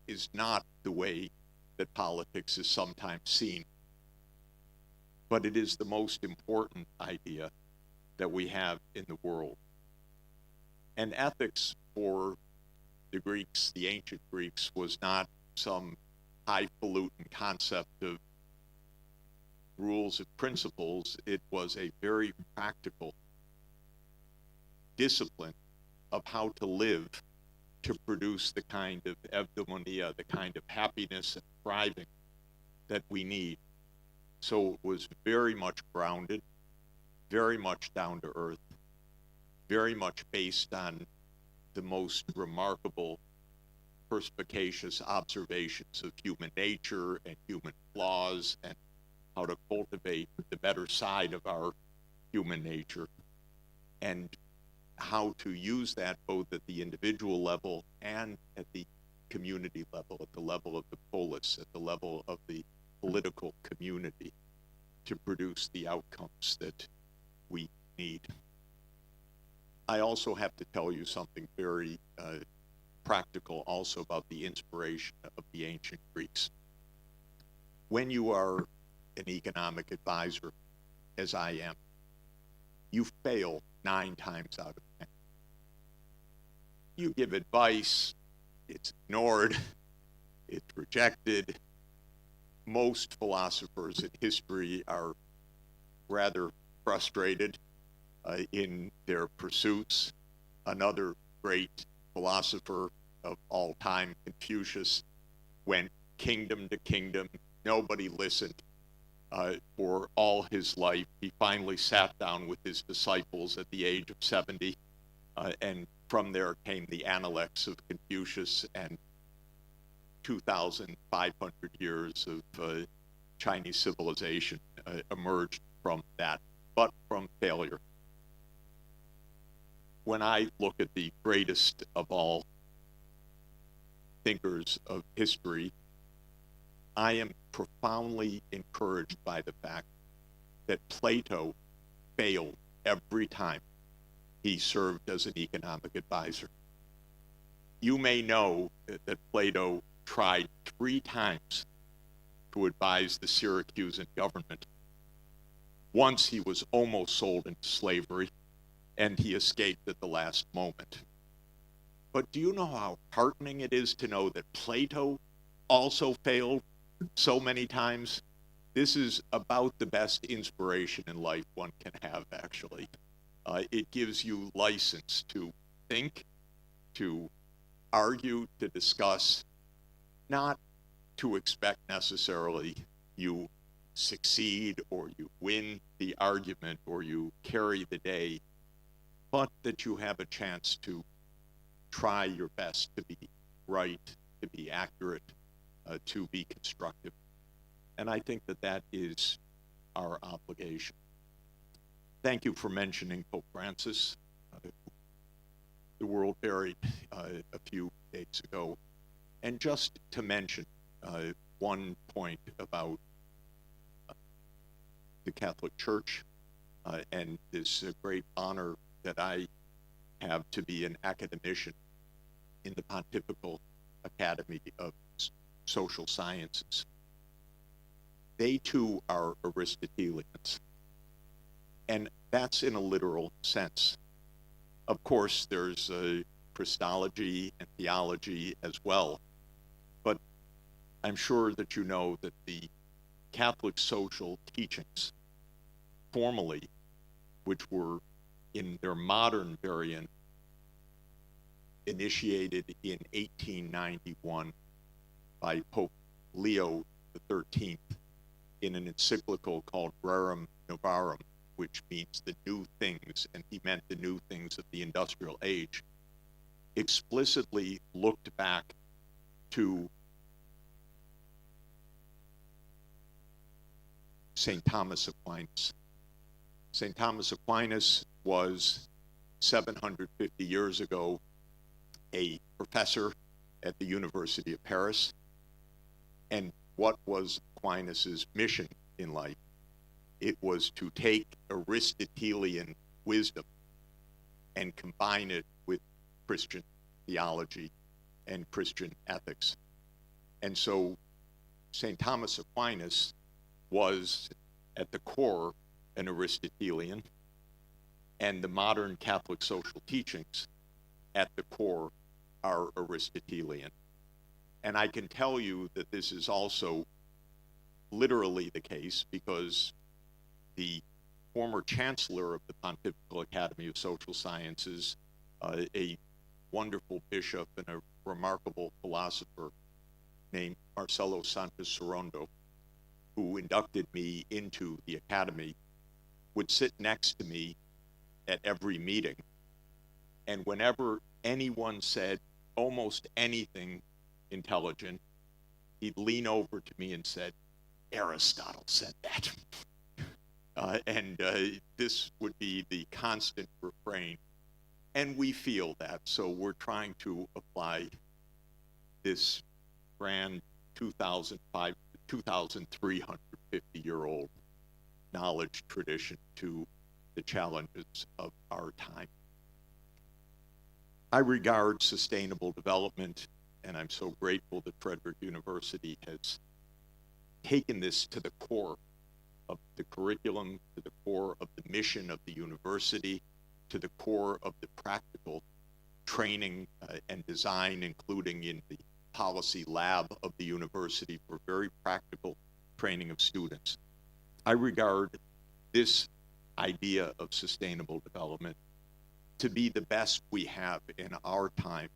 is not the way that politics is sometimes seen, but it is the most important idea that we have in the world. And ethics for the Greeks, the ancient Greeks, was not some highfalutin concept of rules and principles. It was a very practical discipline of how to live to produce the kind of eudaimonia, the kind of happiness and thriving that we need. So it was very much grounded, very much down to earth, very much based on the most remarkable perspicacious observations of human nature and human flaws and how to cultivate the better side of our human nature, and how to use that both at the individual level and at the community level, at the level of the polis, at the level of the political community, to produce the outcomes that we need. I also have to tell you something very practical also about the inspiration of the ancient Greeks. When you are an economic advisor, as I am, you fail 9 times out of 10. You give advice, it's ignored, it's rejected. Most philosophers in history are rather frustrated in their pursuits. Another great philosopher of all time, Confucius, went kingdom to kingdom. Nobody listened for all his life. He finally sat down with his disciples at the age of 70, and from there came the Analects of Confucius and 2,500 years of Chinese civilization emerged from that, but from failure. When I look at the greatest of all thinkers of history, I am profoundly encouraged by the fact that Plato failed every time he served as an economic advisor. You may know that Plato tried 3 times to advise the Syracusan government. Once he was almost sold into slavery, and he escaped at the last moment. But do you know how heartening it is to know that Plato also failed so many times? This is about the best inspiration in life one can have, actually. It gives you license to think, to argue, to discuss, not to expect necessarily you succeed or you win the argument or you carry the day, but that you have a chance to try your best to be right, to be accurate, to be constructive. And I think that that is our obligation. Thank you for mentioning Pope Francis. The world buried a few days ago. And just to mention one point about the Catholic Church and this great honor that I have to be an academician in the Pontifical Academy of Social Sciences. They too are Aristotelians, and that's in a literal sense. Of course, there's Christology and theology as well, but I'm sure that you know that the Catholic social teachings, formally, which were in their modern variant, initiated in 1891 by Pope Leo XIII in an encyclical called Rerum Novarum, which means the new things, and he meant the new things of the industrial age, explicitly looked back to St. Thomas Aquinas. St. Thomas Aquinas was 750 years ago a professor at the University of Paris. And what was Aquinas's mission in life? It was to take Aristotelian wisdom and combine it with Christian theology and Christian ethics. And so St. Thomas Aquinas was at the core an Aristotelian, and the modern Catholic social teachings at the core are Aristotelian. And I can tell you that this is also literally the case because the former chancellor of the Pontifical Academy of Social Sciences, a wonderful bishop and a remarkable philosopher named Marcelo Santos Sorondo, who inducted me into the academy, would sit next to me at every meeting. And whenever anyone said almost anything intelligent, he'd lean over to me and said, Aristotle said that. And this would be the constant refrain. And we feel that, so we're trying to apply this grand 2,350-year-old knowledge tradition to the challenges of our time. I regard sustainable development, and I'm so grateful that Frederick University has taken this to the core of the curriculum, to the core of the mission of the university, to the core of the practical training and design, including in the policy lab of the university for very practical training of students. I regard this idea of sustainable development to be the best we have in our time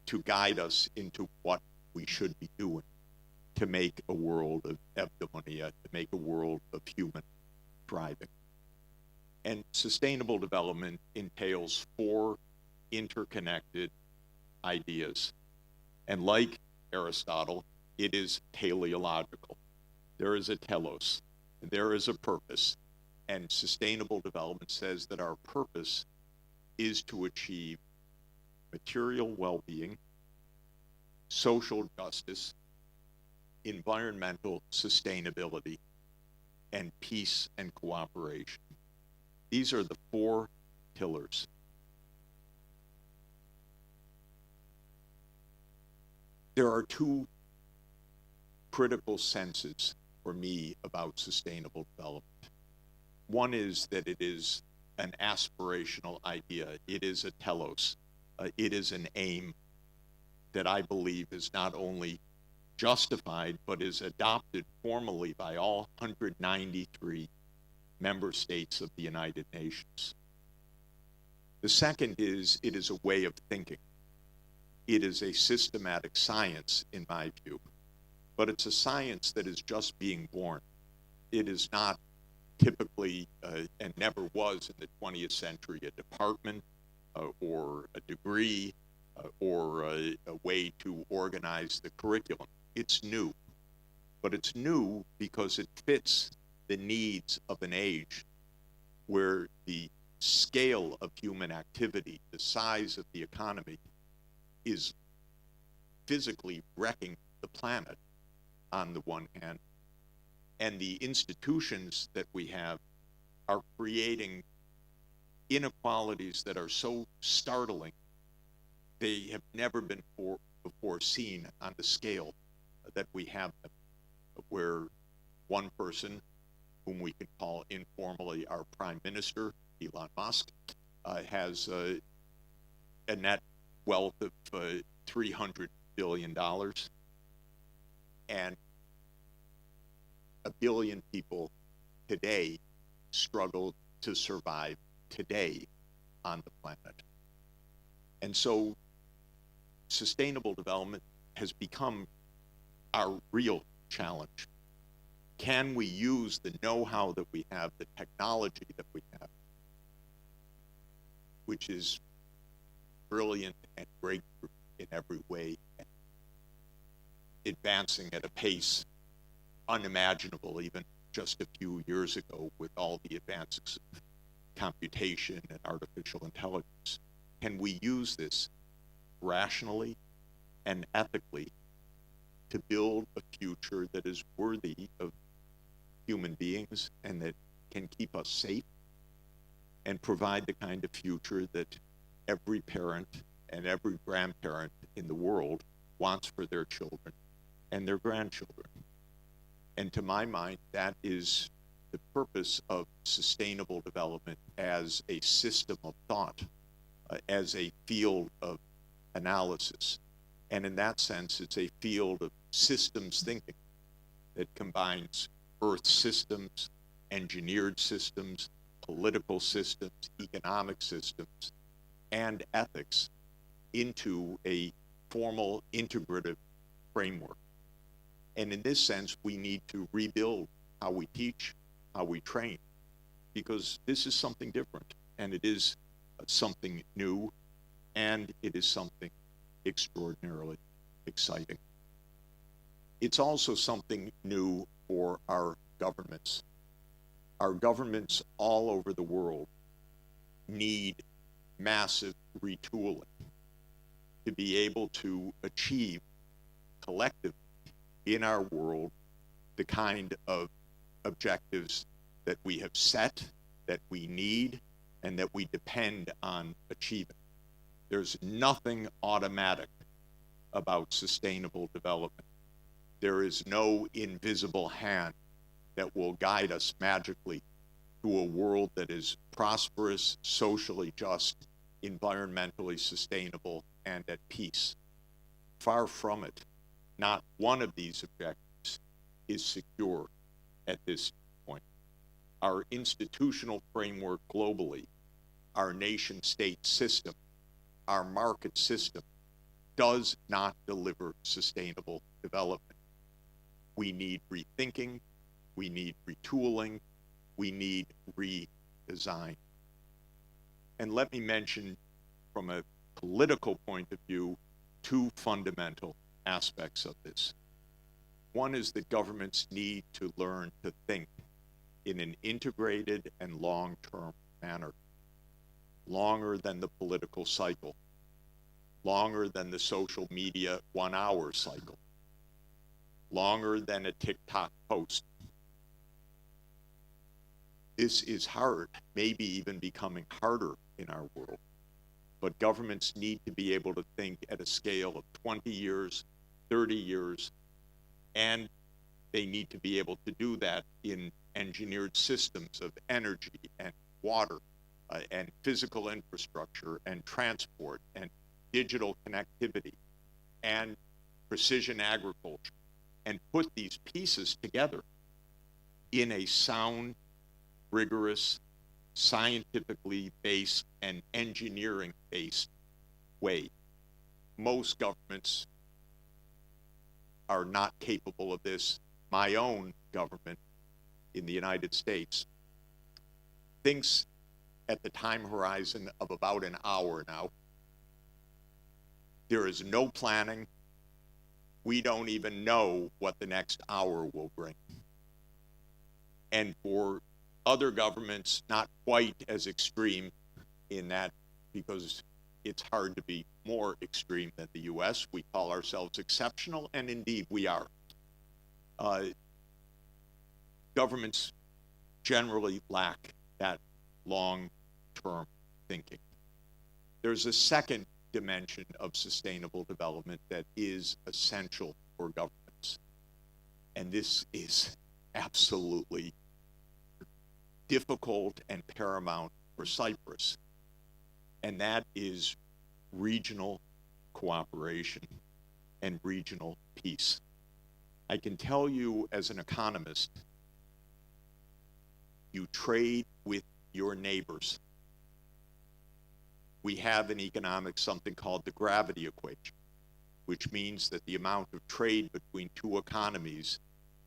to guide us into what we should be doing to make a world of eudaimonia, to make a world of human thriving. And sustainable development entails 4 interconnected ideas. And like Aristotle, it is teleological. There is a telos, there is a purpose, and sustainable development says that our purpose is to achieve material well-being, social justice, environmental sustainability, and peace and cooperation. These are the 4 pillars. There are 2 critical senses for me about sustainable development. One is that it is an aspirational idea. It is a telos. It is an aim that I believe is not only justified, but is adopted formally by all 193 member states of the United Nations. The second is it is a way of thinking. It is a systematic science, in my view, but it's a science that is just being born. It is not typically, and never was in the 20th century, a department or a degree or a way to organize the curriculum. It's new, but it's new because it fits the needs of an age where the scale of human activity, the size of the economy, is physically wrecking the planet on the one hand, and the institutions that we have are creating inequalities that are so startling they have never been before seen on the scale that we have them, where one person, whom we can call informally our Prime Minister, Elon Musk, has a net wealth of $300 billion, and 1 billion people today struggle to survive today on the planet. And so sustainable development has become our real challenge. Can we use the know-how that we have, the technology that we have, which is brilliant and breakthrough in every way, advancing at a pace unimaginable even just a few years ago with all the advances of computation and artificial intelligence? Can we use this rationally and ethically to build a future that is worthy of human beings and that can keep us safe and provide the kind of future that every parent and every grandparent in the world wants for their children and their grandchildren? And to my mind, that is the purpose of sustainable development as a system of thought, as a field of analysis. And in that sense, it's a field of systems thinking that combines earth systems, engineered systems, political systems, economic systems, and ethics into a formal integrative framework. And in this sense, we need to rebuild how we teach, how we train, because this is something different, and it is something new, and it is something extraordinarily exciting. It's also something new for our governments. Our governments all over the world need massive retooling to be able to achieve collectively in our world the kind of objectives that we have set, that we need, and that we depend on achieving. There's nothing automatic about sustainable development. There is no invisible hand that will guide us magically to a world that is prosperous, socially just, environmentally sustainable, and at peace. Far from it. Not one of these objectives is secure at this point. Our institutional framework globally, our nation-state system, our market system, does not deliver sustainable development. We need rethinking, we need retooling, we need redesign. And let me mention, from a political point of view, two fundamental aspects of this. One is that governments need to learn to think in an integrated and long-term manner, longer than the political cycle, longer than the social media 1 hour cycle, longer than a TikTok post. This is hard, maybe even becoming harder in our world. But governments need to be able to think at a scale of 20 years, 30 years, and they need to be able to do that in engineered systems of energy and water and physical infrastructure and transport and digital connectivity and precision agriculture, and put these pieces together in a sound, rigorous, scientifically based and engineering based way. Most governments are not capable of this. My own government in the United States thinks at the time horizon of about an hour now. There is no planning. We don't even know what the next hour will bring. And for other governments, not quite as extreme in that, because it's hard to be more extreme than the US. We call ourselves exceptional, and indeed we are. Governments generally lack that long-term thinking. There's a second dimension of sustainable development that is essential for governments. And this is absolutely difficult and paramount for Cyprus. And that is regional cooperation and regional peace. I can tell you as an economist, you trade with your neighbors. We have in economics something called the gravity equation, which means that the amount of trade between two economies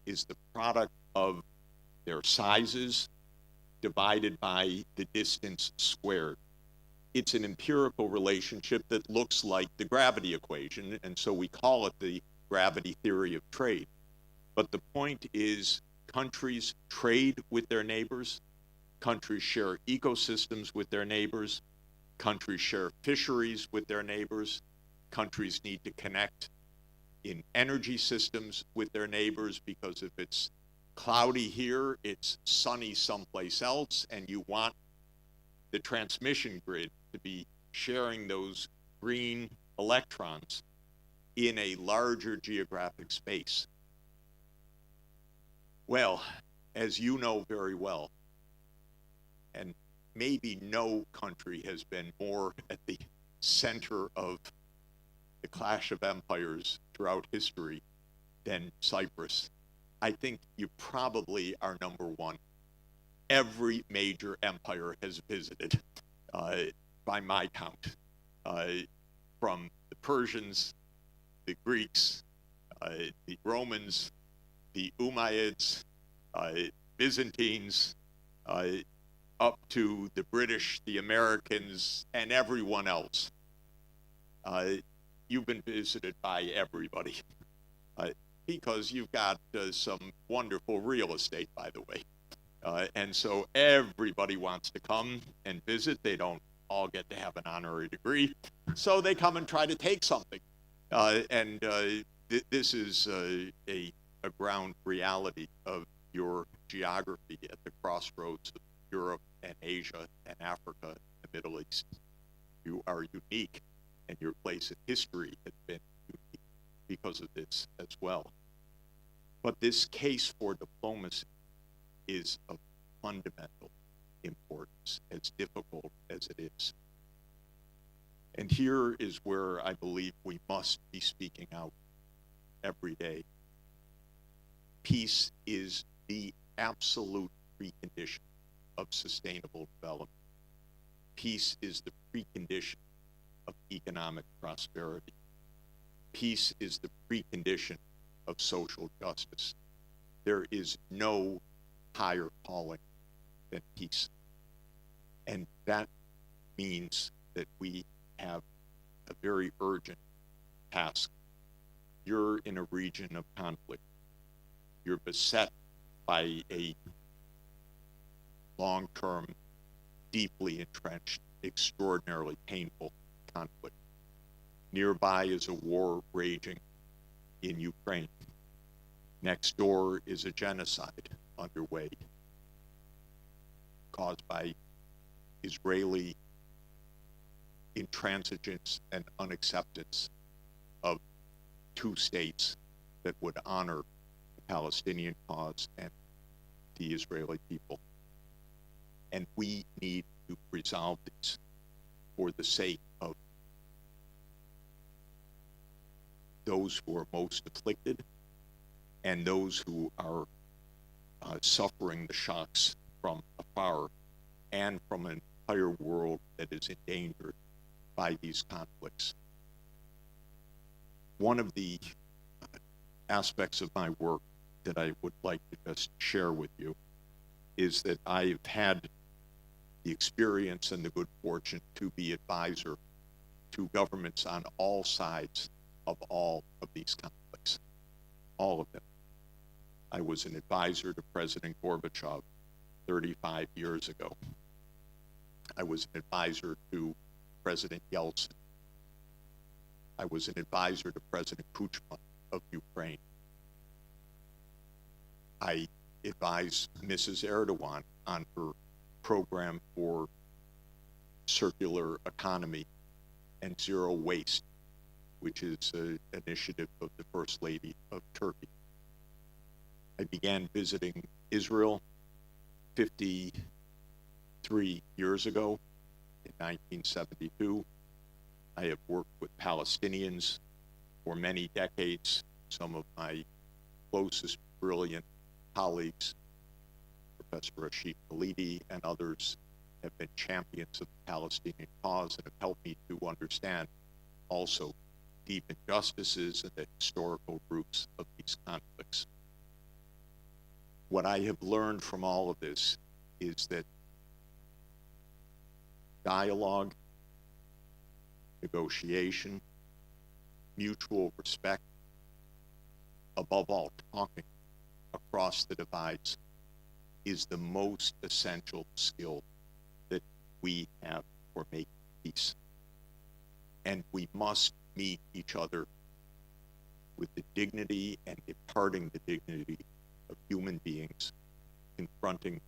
is the product of their sizes divided by the distance squared. It's an empirical relationship that looks like the gravity equation, and so we call it the gravity theory of trade. But the point is, countries trade with their neighbors, countries share ecosystems with their neighbors, countries share fisheries with their neighbors, countries need to connect in energy systems with their neighbors, because if it's cloudy here, it's sunny someplace else, and you want the transmission grid to be sharing those green electrons in a larger geographic space. Well, as you know very well, and maybe no country has been more at the center of the clash of empires throughout history than Cyprus. I think you probably are number one. Every major empire has visited, by my count, from the Persians, the Greeks, the Romans, the Umayyads, Byzantines, up to the British, the Americans, and everyone else. you've been visited by everybody because you've got some wonderful real estate, by the way. And so everybody wants to come and visit. They don't all get to have an honorary degree, so they come and try to take something. This is a ground reality of your geography at the crossroads of Europe and Asia and Africa and the Middle East. You are unique, and your place in history has been unique because of this as well. But this case for diplomacy is of fundamental importance, as difficult as it is. And here is where I believe we must be speaking out every day. Peace is the absolute precondition of sustainable development. Peace is the precondition of economic prosperity. Peace is the precondition of social justice. There is no higher calling than peace. And that means that we have a very urgent task. You're in a region of conflict. You're beset by a long-term, deeply entrenched, extraordinarily painful conflict. Nearby is a war raging in Ukraine. Next door is a genocide underway caused by Israeli intransigence and unacceptance of two states that would honor the Palestinian cause and the Israeli people. And we need to resolve this for the sake of those who are most afflicted and those who are suffering the shocks from afar and from an entire world that is endangered by these conflicts. One of the aspects of my work that I would like to just share with you is that I've had the experience and the good fortune to be advisor to governments on all sides of all of these conflicts, all of them. I was an advisor to President Gorbachev 35 years ago. I was an advisor to President Yeltsin. I was an advisor to President Kuchma of Ukraine. I advised Mrs. Erdogan on her program for circular economy and zero waste, which is an initiative of the First Lady of Turkey. I began visiting Israel 53 years ago in 1972. I have worked with Palestinians for many decades. Some of my closest, brilliant colleagues, Professor Rashid Khalidi and others, have been champions of the Palestinian cause and have helped me to understand also deep injustices and the historical roots of these conflicts. What I have learned from all of this is that dialogue, negotiation, mutual respect, above all, talking across the divides is the most essential skill that we have for making peace. And we must meet each other with the dignity and imparting the dignity of human beings, confronting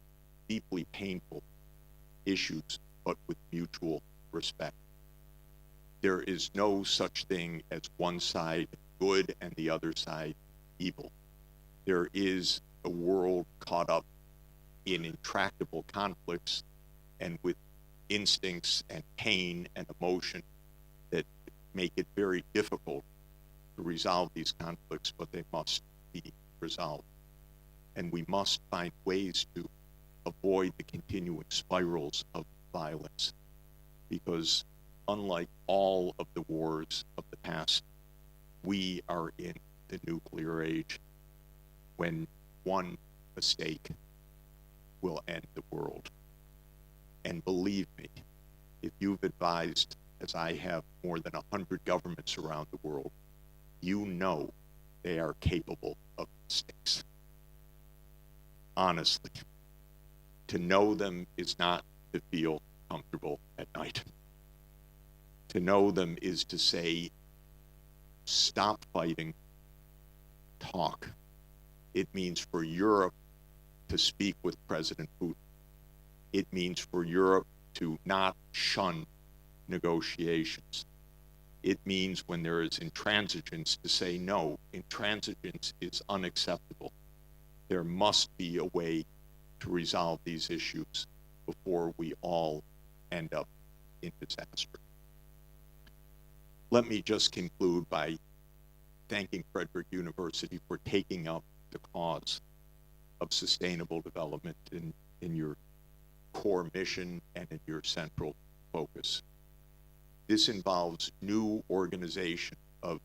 deeply painful issues, but with mutual respect. There is no such thing as one side good and the other side evil. There is a world caught up in intractable conflicts and with instincts and pain and emotion that make it very difficult to resolve these conflicts, but they must be resolved. And we must find ways to avoid the continuing spirals of violence, because unlike all of the wars of the past, we are in the nuclear age when one mistake will end the world. And believe me, if you've advised as I have more than 100 governments around the world, you know they are capable of mistakes. Honestly, to know them is not to feel comfortable at night. To know them is to say, stop fighting, talk. It means for Europe to speak with President Putin. It means for Europe to not shun negotiations. It means when there is intransigence to say no, intransigence is unacceptable. There must be a way to resolve these issues before we all end up in disaster. Let me just conclude by thanking Frederick University for taking up the cause of sustainable development in your core mission and in your central focus. This involves new organization of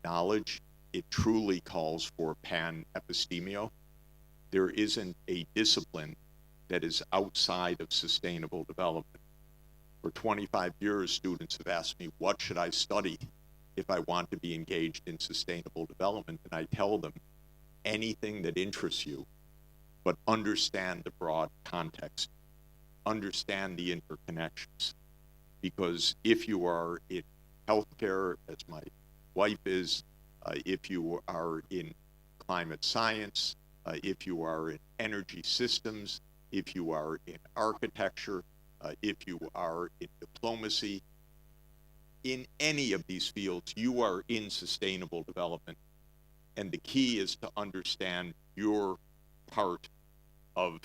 knowledge. It truly calls for pan-epistemio. There isn't a discipline that is outside of sustainable development. For 25 years, students have asked me, what should I study if I want to be engaged in sustainable development? And I tell them, anything that interests you, but understand the broad context, understand the interconnections. Because if you are in healthcare, as my wife is, if you are in climate science, if you are in energy systems, if you are in architecture, if you are in diplomacy, in any of these fields, you are in sustainable development. And the key is to understand your part of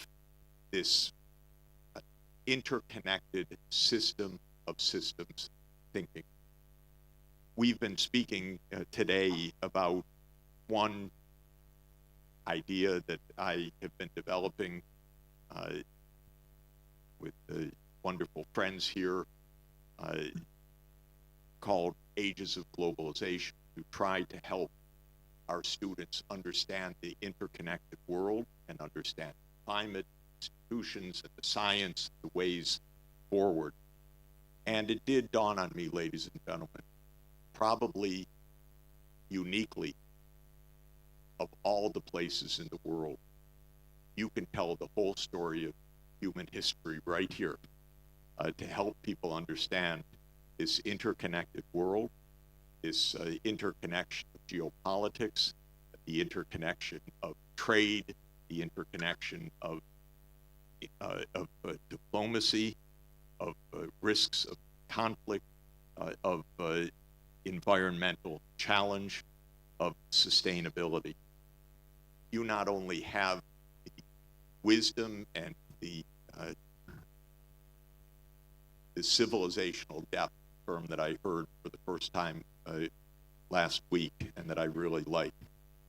this interconnected system of systems thinking. We've been speaking today about one idea that I have been developing with the wonderful friends here called Ages of Globalization, to try to help our students understand the interconnected world and understand climate, institutions, and the science, the ways forward. And it did dawn on me, ladies and gentlemen, probably uniquely of all the places in the world, you can tell the whole story of human history right here to help people understand this interconnected world, this interconnection of geopolitics, the interconnection of trade, the interconnection of diplomacy, of risks of conflict, of environmental challenge, of sustainability. You not only have the wisdom and the civilizational depth term that I heard for the first time last week and that I really like.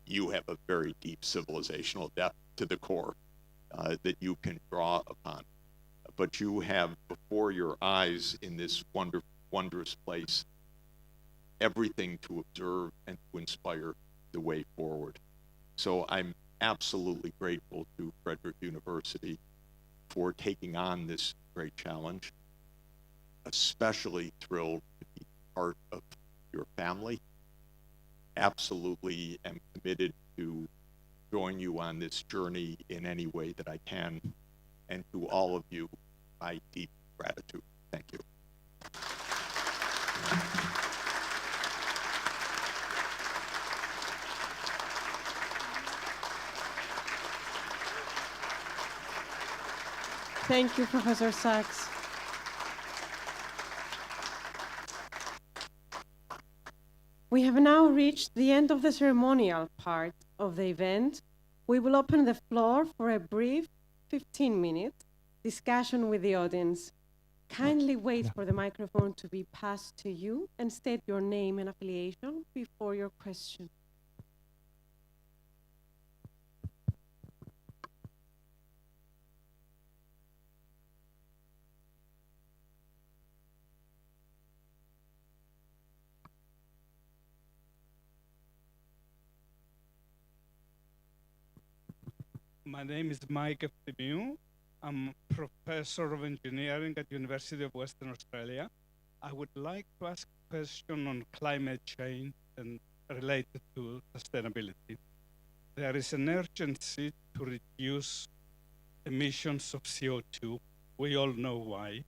You have a very deep civilizational depth to the core that you can draw upon. But you have before your eyes in this wondrous place everything to observe and to inspire the way forward. So I'm absolutely grateful to Frederick University for taking on this great challenge. Especially thrilled to be part of your family. Absolutely am committed to join you on this journey in any way that I can. And to all of you, my deep gratitude. Thank you. Thank you, Professor Sachs. We have now reached the end of the ceremonial part of the event. We will open the floor for a brief 15-minute discussion with the audience. Kindly wait for the microphone to be passed to you and state your name and affiliation before your question. My name is Mike Eftimiou. I'm professor of engineering at University of Western Australia. I would like to ask a question on climate change and related to sustainability. There is an urgency to reduce emissions of CO2. We all know why.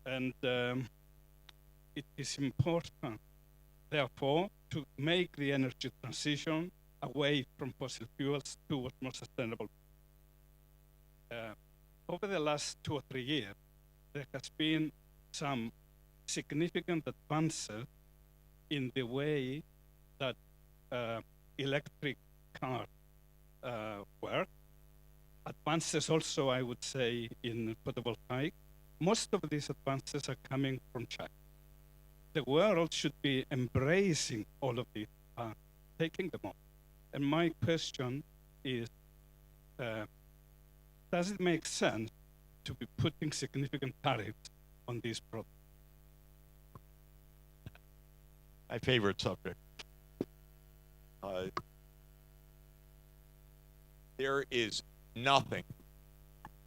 And it is important, therefore, to make the energy transition away from fossil fuels towards more sustainable. Over the last 2 or 3 years, there has been some significant advances in the way that electric cars work. Advances also, I would say, in photovoltaic. Most of these advances are coming from China. The world should be embracing all of these, taking them on. And my question is, does it make sense to be putting significant tariffs on these products? My favorite subject. There is nothing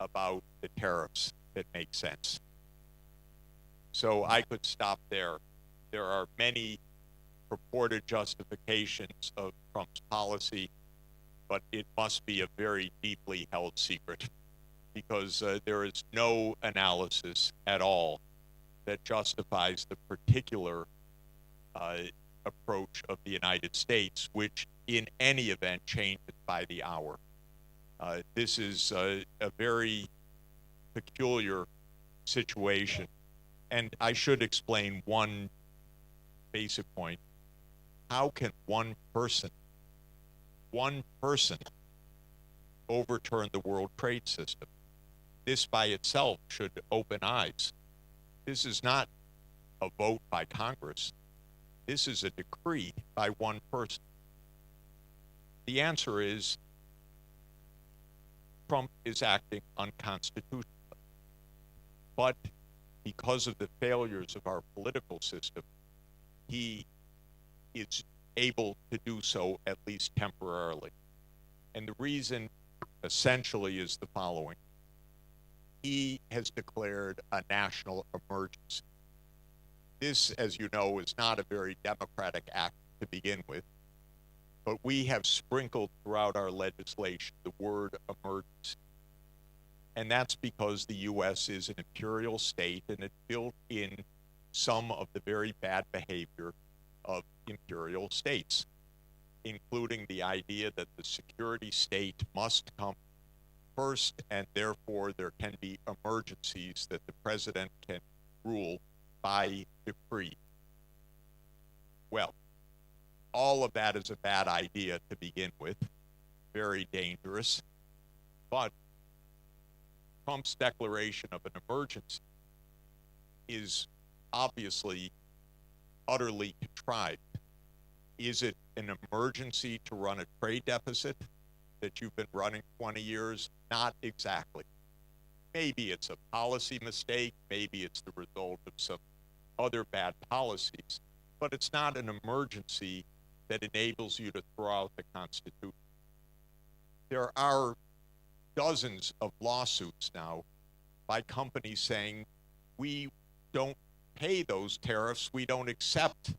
about the tariffs that makes sense. So I could stop there. There are many purported justifications of Trump's policy, but it must be a very deeply held secret, because there is no analysis at all that justifies the particular approach of the United States, which in any event changes by the hour. This is a very peculiar situation. And I should explain one basic point. How can one person overturn the world trade system? This by itself should open eyes. This is not a vote by Congress. This is a decree by one person. The answer is Trump is acting unconstitutionally. But because of the failures of our political system, he is able to do so at least temporarily. And the reason essentially is the following. He has declared a national emergency. This, as you know, is not a very democratic act to begin with, but we have sprinkled throughout our legislation the word emergency. And that's because the U.S. is an imperial state and it built in some of the very bad behavior of imperial states, including the idea that the security state must come first, and therefore there can be emergencies that the president can rule by decree. Well, all of that is a bad idea to begin with, very dangerous, but Trump's declaration of an emergency is obviously utterly contrived. Is it an emergency to run a trade deficit that you've been running 20 years? Not exactly. Maybe it's a policy mistake, maybe it's the result of some other bad policies, but it's not an emergency that enables you to throw out the Constitution. There are dozens of lawsuits now by companies saying, we don't pay those tariffs, we don't accept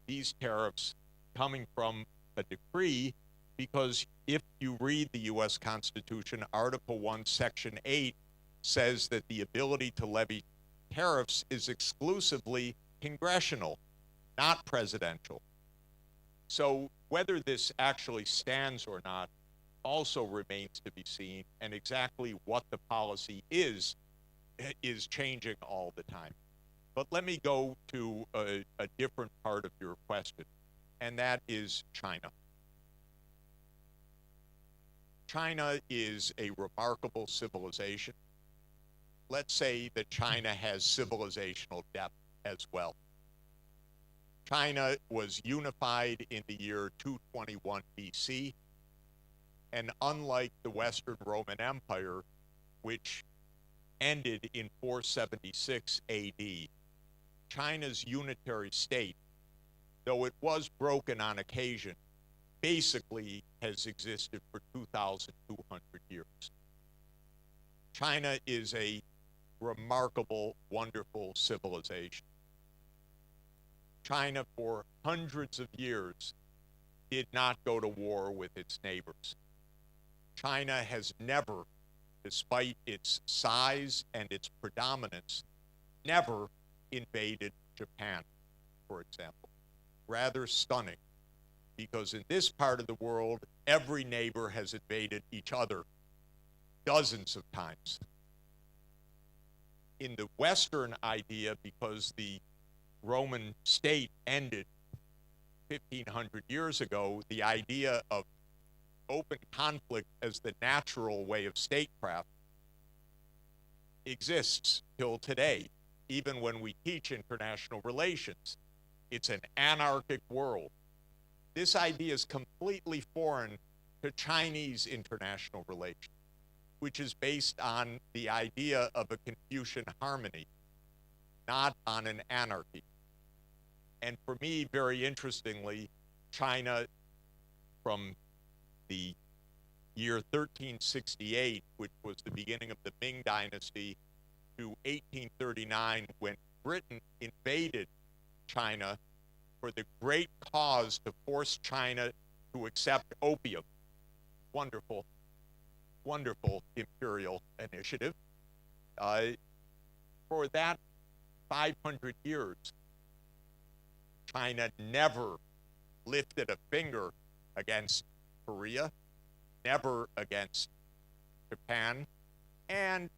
these tariffs coming from a decree, because if you read the U.S. Constitution, Article 1, Section 8 says that the ability to levy tariffs is exclusively congressional, not presidential. So whether this actually stands or not also remains to be seen, and exactly what the policy is changing all the time. But let me go to a different part of your question, and that is China. China is a remarkable civilization. Let's say that China has civilizational depth as well. China was unified in the year 221 BC, and unlike the Western Roman Empire, which ended in 476 AD, China's unitary state, though it was broken on occasion, basically has existed for 2,200 years. China is a remarkable, wonderful civilization. China for hundreds of years did not go to war with its neighbors. China has never, despite its size and its predominance, never invaded Japan, for example. Rather stunning, because in this part of the world, every neighbor has invaded each other dozens of times. In the Western idea, because the Roman state ended 1,500 years ago, the idea of open conflict as the natural way of statecraft exists till today. Even when we teach international relations, it's an anarchic world. This idea is completely foreign to Chinese international relations, which is based on the idea of a Confucian harmony, not on an anarchy. And for me, very interestingly, China from the year 1368, which was the beginning of the Ming Dynasty, to 1839, when Britain invaded China for the great cause to force China to accept opium. Wonderful, wonderful imperial initiative. For that 500 years, China never lifted a finger against Korea, never against Japan, and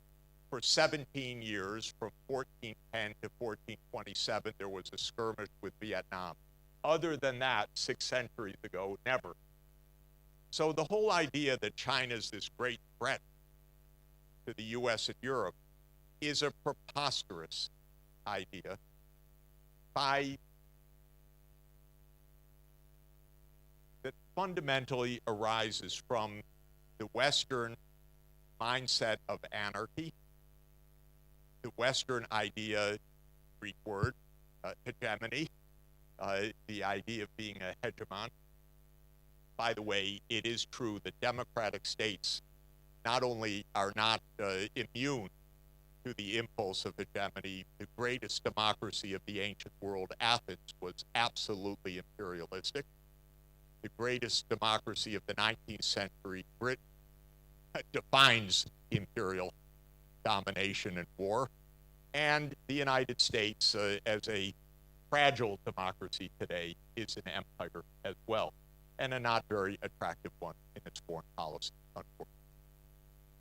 for 17 years, from 1410 to 1427, there was a skirmish with Vietnam. Other than that, 6 centuries ago, never. So the whole idea that China's this great threat to the US and Europe is a preposterous idea that fundamentally arises from the Western mindset of anarchy, the Western idea, Greek word, hegemony, the idea of being a hegemon. By the way, it is true that democratic states not only are not immune to the impulse of hegemony, the greatest democracy of the ancient world, Athens, was absolutely imperialistic. The greatest democracy of the 19th century, Britain, defines imperial domination and war. And the United States, as a fragile democracy today, is an empire as well, and a not very attractive one in its foreign policy, unfortunately.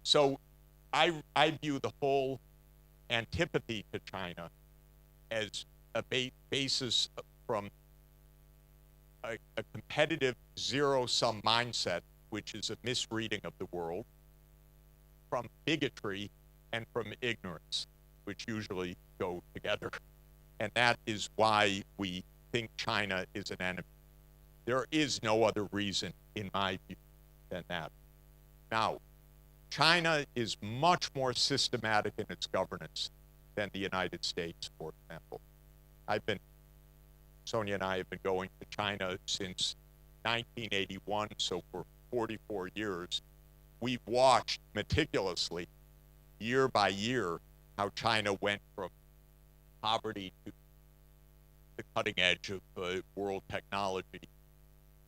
So I view the whole antipathy to China as a basis from a competitive zero-sum mindset, which is a misreading of the world, from bigotry and from ignorance, which usually go together. And that is why we think China is an enemy. There is no other reason, in my view, than that. Now, China is much more systematic in its governance than the United States, for example. Sonia and I have been going to China since 1981, so for 44 years. We've watched meticulously, year by year, how China went from poverty to the cutting edge of world technology.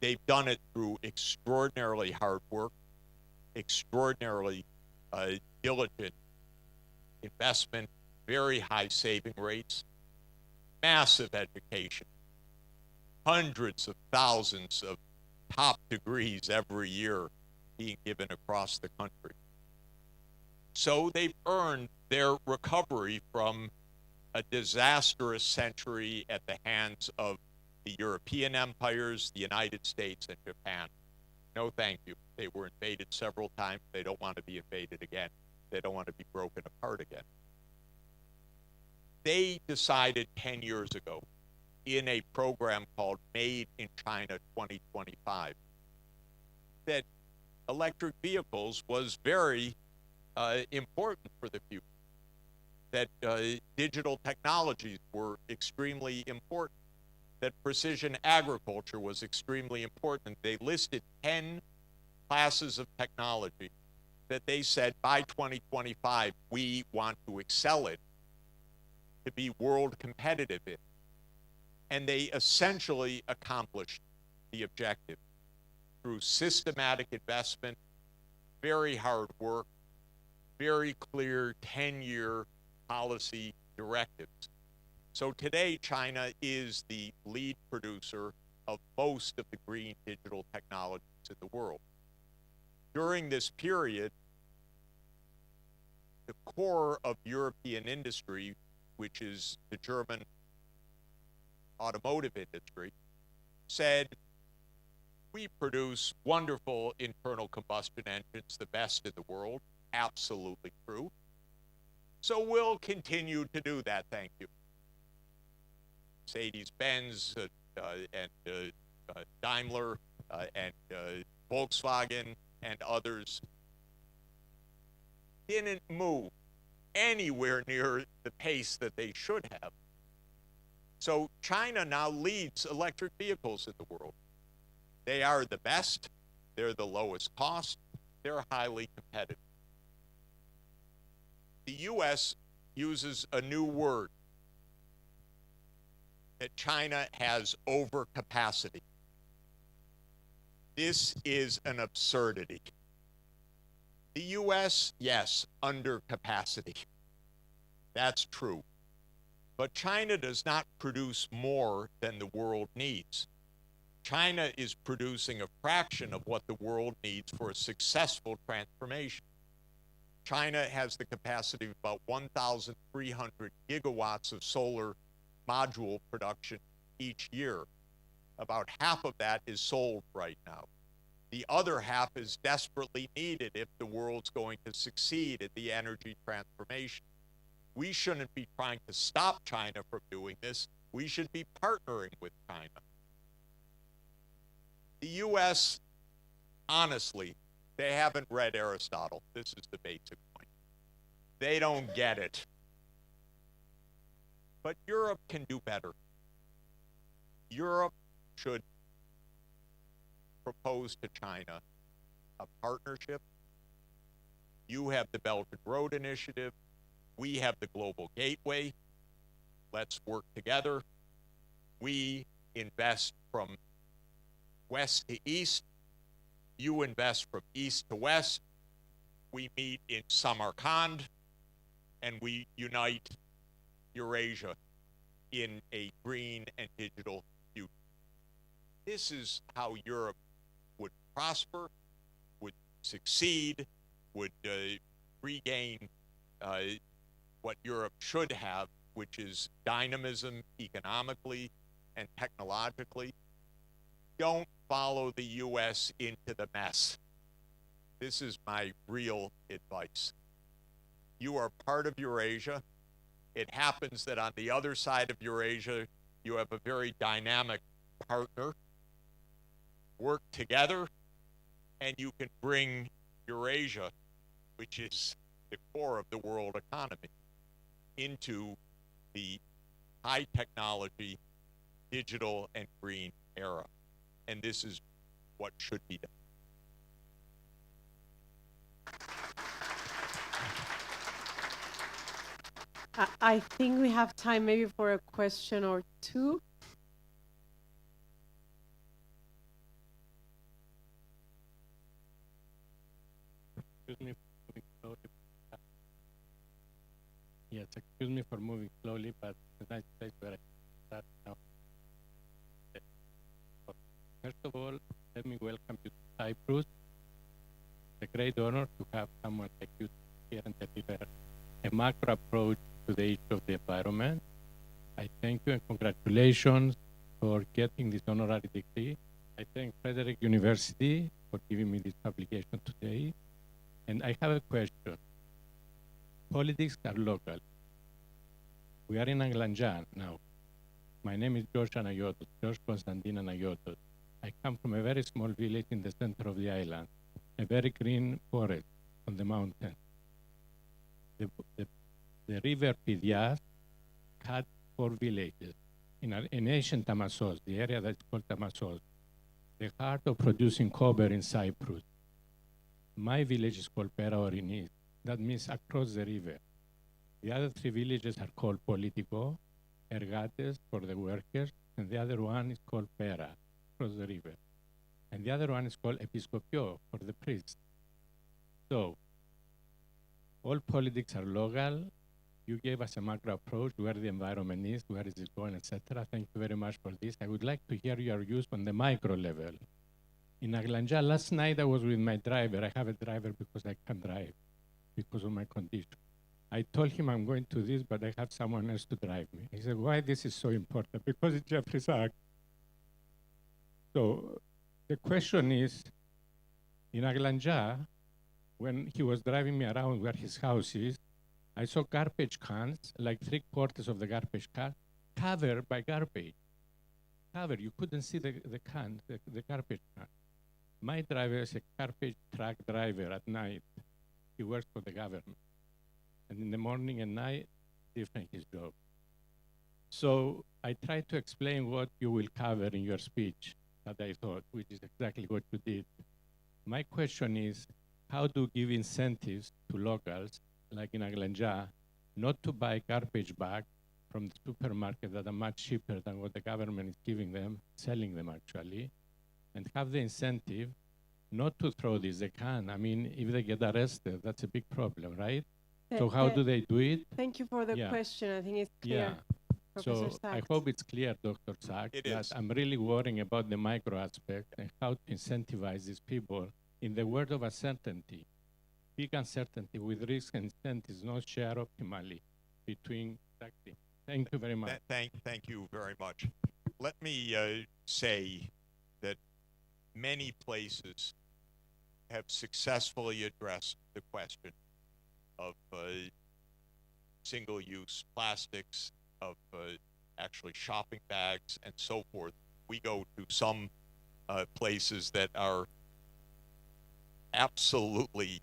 They've done it through extraordinarily hard work, extraordinarily diligent investment, very high saving rates, massive education, hundreds of thousands of top degrees every year being given across the country. So they've earned their recovery from a disastrous century at the hands of the European empires, the United States, and Japan. No, thank you. They were invaded several times. They don't want to be invaded again. They don't want to be broken apart again. They decided 10 years ago in a program called Made in China 2025 that electric vehicles was very important for the future, that digital technologies were extremely important, that precision agriculture was extremely important. They listed 10 classes of technology that they said by 2025, we want to excel in, to be world competitive in. And they essentially accomplished the objective through systematic investment, very hard work, very clear 10-year policy directives. So today, China is the lead producer of most of the green digital technologies in the world. During this period, the core of European industry, which is the German automotive industry, said, we produce wonderful internal combustion engines, the best in the world, absolutely true. So we'll continue to do that, thank you. Mercedes-Benz and Daimler and Volkswagen and others didn't move anywhere near the pace that they should have. So China now leads electric vehicles in the world. They are the best, they're the lowest cost, they're highly competitive. The US uses a new word, that China has overcapacity. This is an absurdity. The US, yes, under capacity. That's true. But China does not produce more than the world needs. China is producing a fraction of what the world needs for a successful transformation. China has the capacity of about 1,300 gigawatts of solar module production each year. About half of that is sold right now. The other half is desperately needed if the world's going to succeed in the energy transformation. We shouldn't be trying to stop China from doing this. We should be partnering with China. The US, honestly, they haven't read Aristotle. This is the basic point. They don't get it. But Europe can do better. Europe should propose to China a partnership. You have the Belt and Road Initiative. We have the Global Gateway. Let's work together. We invest from west to east. You invest from east to west. We meet in Samarkand, and we unite Eurasia in a green and digital future. This is how Europe would prosper, would succeed, would regain what Europe should have, which is dynamism economically and technologically. Don't follow the US into the mess. This is my real advice. You are part of Eurasia. It happens that on the other side of Eurasia, you have a very dynamic partner. Work together, and you can bring Eurasia, which is the core of the world economy, into the high technology, digital, and green era. And this is what should be done. I think we have time maybe for a question or two. Excuse me for moving slowly. Yes, excuse me for moving slowly, but the nice place where I start now. First of all, let me welcome you to Cyprus. It's a great honor to have someone like you here and deliver a macro approach to the issue of the environment. I thank you and congratulations for getting this honorary degree. I thank Frederick University for giving me this publication today. And I have a question. Politics are local. We are in Anglanjan now. My name is George Anayotos, George Konstantin Anayotos. I come from a very small village in the center of the island, a very green forest on the mountain. The river Pidias cut 4 villages in ancient Tamassos, the area that's called Tamassos, the heart of producing copper in Cyprus. My village is called Pera Orinis. That means across the river. The other 3 villages are called Politico, Ergates for the workers, and the other one is called Pera, across the river. And the other one is called Episcopio, for the priest. So, all politics are local. You gave us a macro approach, where the environment is, where is it going, etc. Thank you very much for this. I would like to hear your views on the micro level. In Aglanja, last night I was with my driver. I have a driver because I can't drive, because of my condition. I told him I'm going to this, but I have someone else to drive me. He said, why this is so important? Because it's Jeffrey Sachs. So the question is, in Aglanja, when he was driving me around where his house is, I saw garbage cans, like 3/4 of the garbage can, covered by garbage. Covered, you couldn't see the can, the garbage can. My driver is a garbage truck driver at night. He works for the government. And in the morning and night, different his job. So I tried to explain what you will cover in your speech that I thought, which is exactly what you did. My question is, how do you give incentives to locals, like in Aglanja, not to buy garbage bags from the supermarket that are much cheaper than what the government is giving them, selling them actually, and have the incentive not to throw this? They can. I mean, if they get arrested, that's a big problem, right? So how do they do it? Thank you for the Yeah. question. I think it's clear. So Professor I Sachs. hope it's clear, Dr. Sachs, It that is. I'm really worrying about the micro aspect and how to incentivize these people in the world of uncertainty. Big uncertainty with risk and incentives not shared optimally between. Exactly. Thank you very much. Thank you very much. Let me say that many places have successfully addressed the question of single-use plastics, of actually shopping bags, and so forth. We go to some places that are absolutely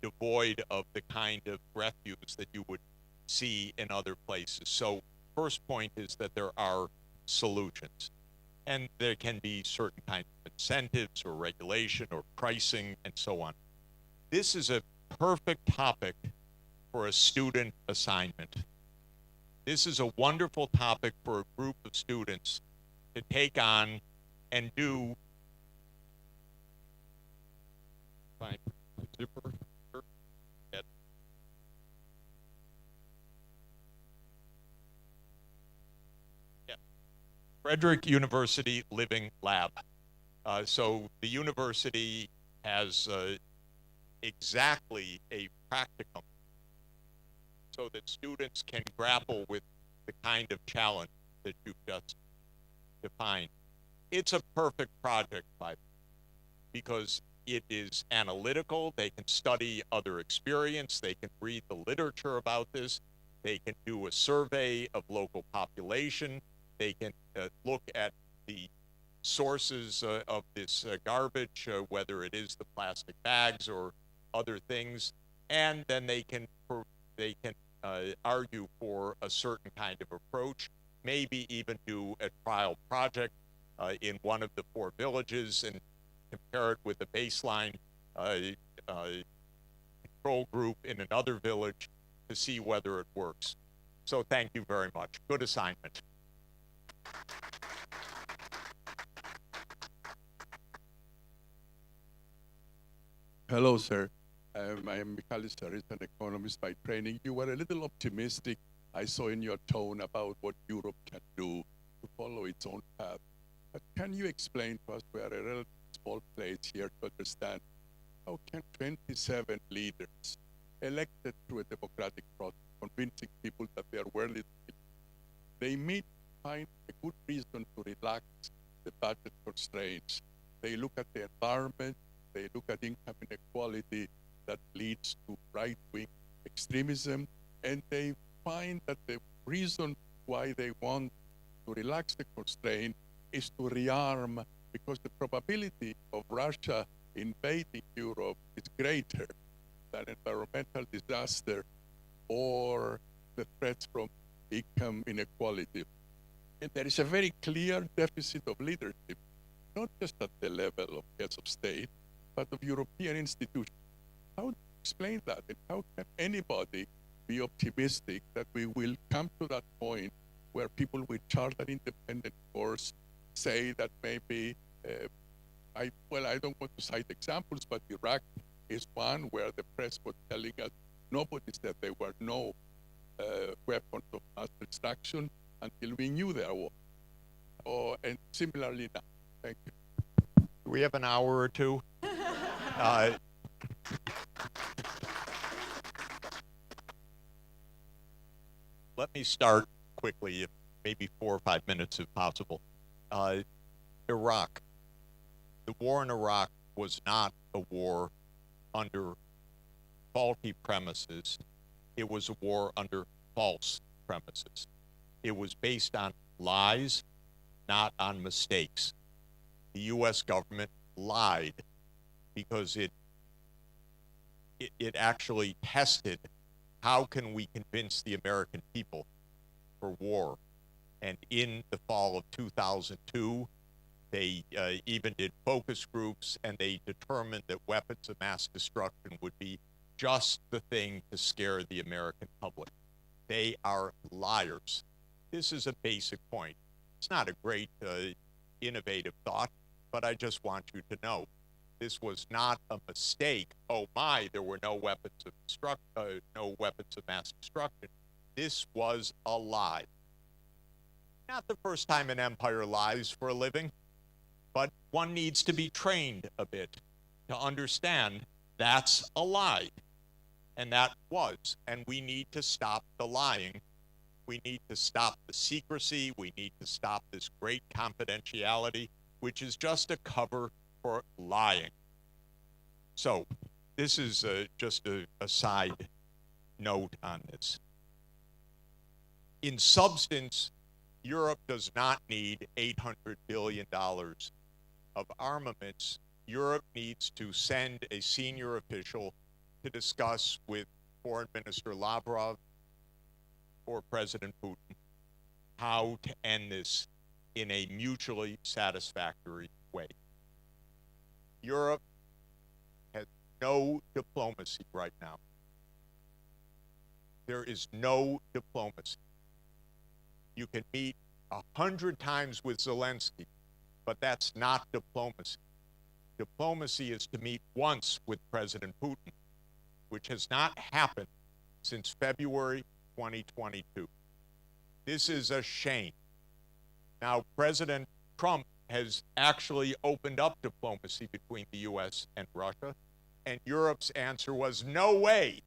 devoid of the kind of refuse that you would see in other places. So first point is that there are solutions, and there can be certain kinds of incentives or regulation or pricing and so on. This is a perfect topic for a student assignment. This is a wonderful topic for a group of students to take on and do. Fine. Zipper. Frederick University Living Lab. So the university has exactly a practicum so that students can grapple with the kind of challenge that you've just defined. It's a perfect project, by the way, because it is analytical. They can study other experience. They can read the literature about this. They can do a survey of local population. They can look at the sources of this garbage, whether it is the plastic bags or other things, and then they can argue for a certain kind of approach, maybe even do a trial project in one of the 4 villages and compare it with the baseline control group in another village to see whether it works. So thank you very much. Good assignment. Hello, sir. I am Michalis Saris, an economist by training. You were a little optimistic, I saw in your tone, about what Europe can do to follow its own path. But can you explain to us, we are a relatively small place here to understand, how can 27 leaders elected through a democratic process, convincing people that they are worthy, they meet, find a good reason to relax the budget constraints. They look at the environment, they look at income inequality that leads to right-wing extremism, and they find that the reason why they want to relax the constraint is to rearm, because the probability of Russia invading Europe is greater than environmental disaster or the threats from income inequality. And there is a very clear deficit of leadership, not just at the level of heads of state, but of European institutions. How do you explain that? And how can anybody be optimistic that we will come to that point where people with chartered independent course say that maybe, I don't want to cite examples, but Iraq is one where the press was telling us nobody said there were no weapons of mass destruction until we knew there were. And similarly now. Thank you. Do we have an hour or two? Let me start quickly, maybe 4 or 5 minutes if possible. Iraq. The war in Iraq was not a war under faulty premises. It was a war under false premises. It was based on lies, not on mistakes. The U.S. government lied because it actually tested how can we convince the American people for war. And in the fall of 2002, they even did focus groups, and they determined that weapons of mass destruction would be just the thing to scare the American public. They are liars. This is a basic point. It's not a great innovative thought, but I just want you to know this was not a mistake. Oh my, there were no weapons of mass destruction. This was a lie. Not the first time an empire lies for a living, but one needs to be trained a bit to understand that's a lie. And that was, and we need to stop the lying. We need to stop the secrecy. We need to stop this great confidentiality, which is just a cover for lying. So this is just a side note on this. In substance, Europe does not need $800 billion of armaments. Europe needs to send a senior official to discuss with Foreign Minister Lavrov or President Putin how to end this in a mutually satisfactory way. Europe has no diplomacy right now. There is no diplomacy. You can meet 100 times with Zelensky, but that's not diplomacy. Diplomacy is to meet once with President Putin, which has not happened since February 2022. This is a shame. Now, President Trump has actually opened up diplomacy between the US and Russia, and Europe's answer was no way,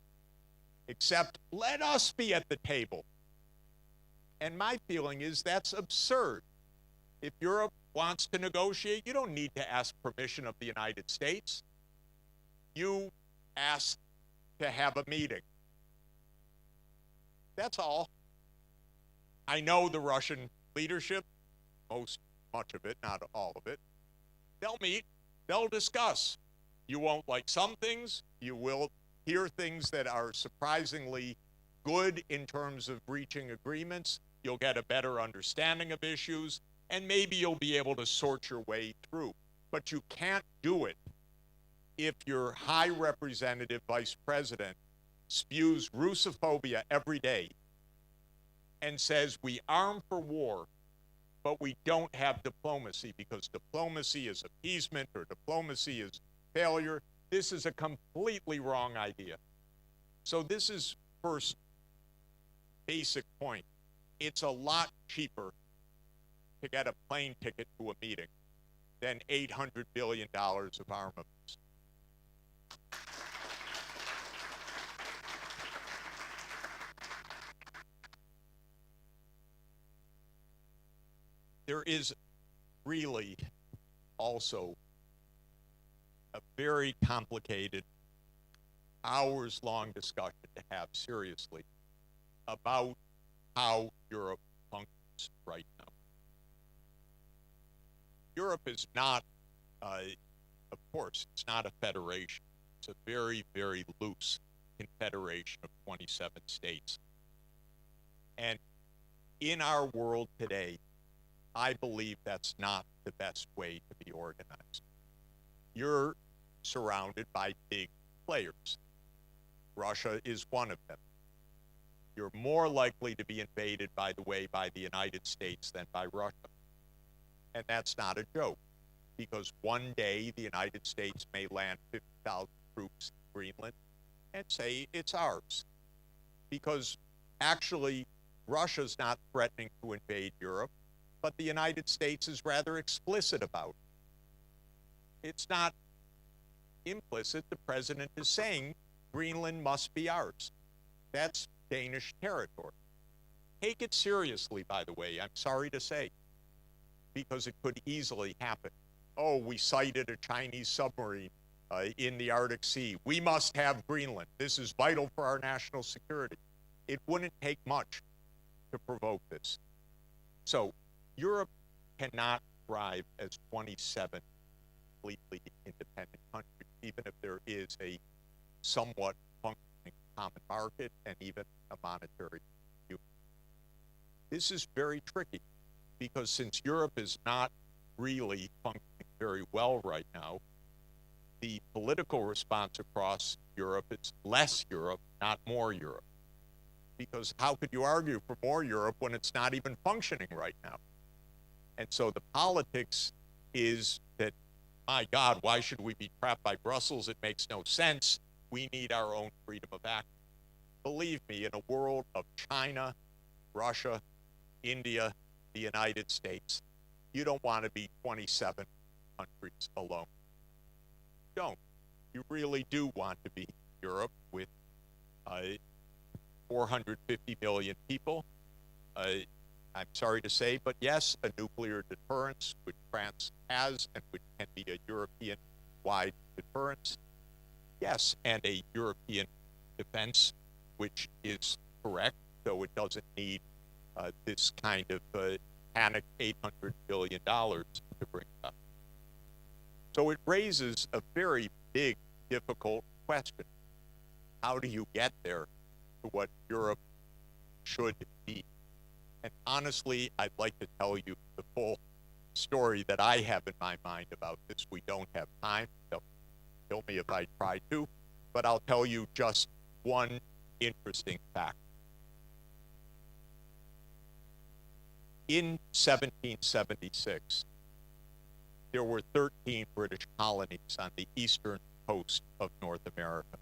except let us be at the table. And my feeling is that's absurd. If Europe wants to negotiate, you don't need to ask permission of the United States. You ask to have a meeting. That's all. I know the Russian leadership, much of it, not all of it. They'll meet, they'll discuss. You won't like some things, you will hear things that are surprisingly good in terms of reaching agreements. You'll get a better understanding of issues, and maybe you'll be able to sort your way through. But you can't do it if your high representative vice president spews Russophobia every day and says we arm for war, but we don't have diplomacy because diplomacy is appeasement or diplomacy is failure. This is a completely wrong idea. So this is first basic point. It's a lot cheaper to get a plane ticket to a meeting than $800 billion of armaments. There is really also a very complicated, hours-long discussion to have seriously about how Europe functions right now. Europe is not, of course, it's not a federation. It's a very, very loose confederation of 27 states. And in our world today, I believe that's not the best way to be organized. You're surrounded by big players. Russia is one of them. You're more likely to be invaded, by the way, by the United States than by Russia. And that's not a joke, because one day the United States may land 50,000 troops in Greenland and say it's ours. Because actually, Russia's not threatening to invade Europe, but the United States is rather explicit about it. It's not implicit. The president is saying Greenland must be ours. That's Danish territory. Take it seriously, by the way, I'm sorry to say, because it could easily happen. Oh, we sighted a Chinese submarine in the Arctic Sea. We must have Greenland. This is vital for our national security. It wouldn't take much to provoke this. So Europe cannot thrive as 27 completely independent countries, even if there is a somewhat functioning common market and even a monetary union. This is very tricky, because since Europe is not really functioning very well right now, the political response across Europe is less Europe, not more Europe. Because how could you argue for more Europe when it's not even functioning right now? And so the politics is that, my God, why should we be trapped by Brussels? It makes no sense. We need our own freedom of action. Believe me, in a world of China, Russia, India, the United States, you don't want to be 27 countries alone. You don't. You really do want to be Europe with 450 million people. I'm sorry to say, but yes, a nuclear deterrence, which France has and which can be a European-wide deterrence. Yes, and a European defense, which is correct, though it doesn't need this kind of panicked $800 billion to bring up. So it raises a very big, difficult question. How do you get there to what Europe should be? And honestly, I'd like to tell you the full story that I have in my mind about this. We don't have time. They'll kill me if I try to, but I'll tell you just one interesting fact. In 1776, there were 13 British colonies on the eastern coast of North America.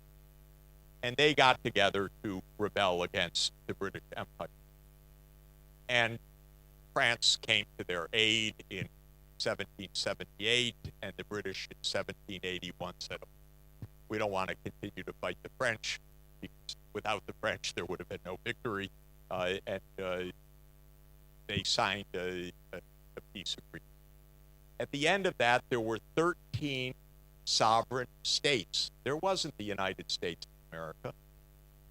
And they got together to rebel against the British Empire. And France came to their aid in 1778, and the British in 1781 said, we don't want to continue to fight the French, because without the French there would have been no victory, and they signed a peace agreement. At the end of that, there were 13 sovereign states. There wasn't the United States of America.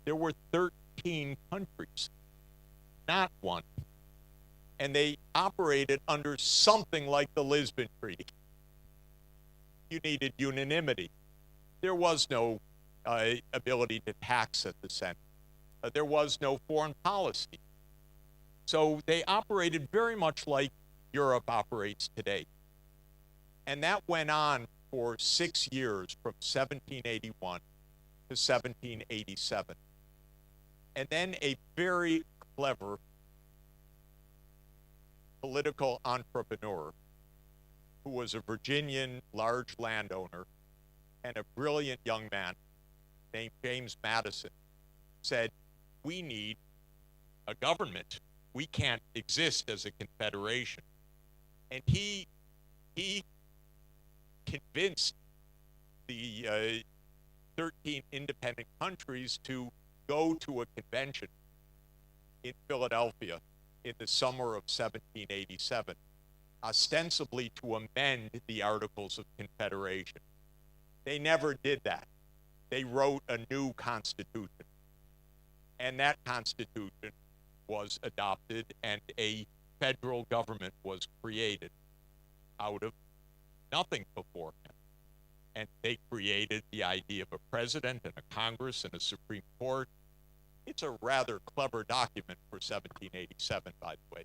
There were 13 countries, not one. And they operated under something like the Lisbon Treaty. You needed unanimity. There was no ability to tax at the Senate. There was no foreign policy. So they operated very much like Europe operates today. And that went on for 6 years, from 1781 to 1787. And then a very clever political entrepreneur who was a Virginian large landowner and a brilliant young man named James Madison said, we need a government. We can't exist as a confederation. And he convinced the 13 independent countries to go to a convention in Philadelphia in the summer of 1787, ostensibly to amend the Articles of Confederation. They never did that. They wrote a new constitution. And that constitution was adopted, and a federal government was created out of nothing beforehand. And they created the idea of a president and a Congress and a Supreme Court. It's a rather clever document for 1787, by the way.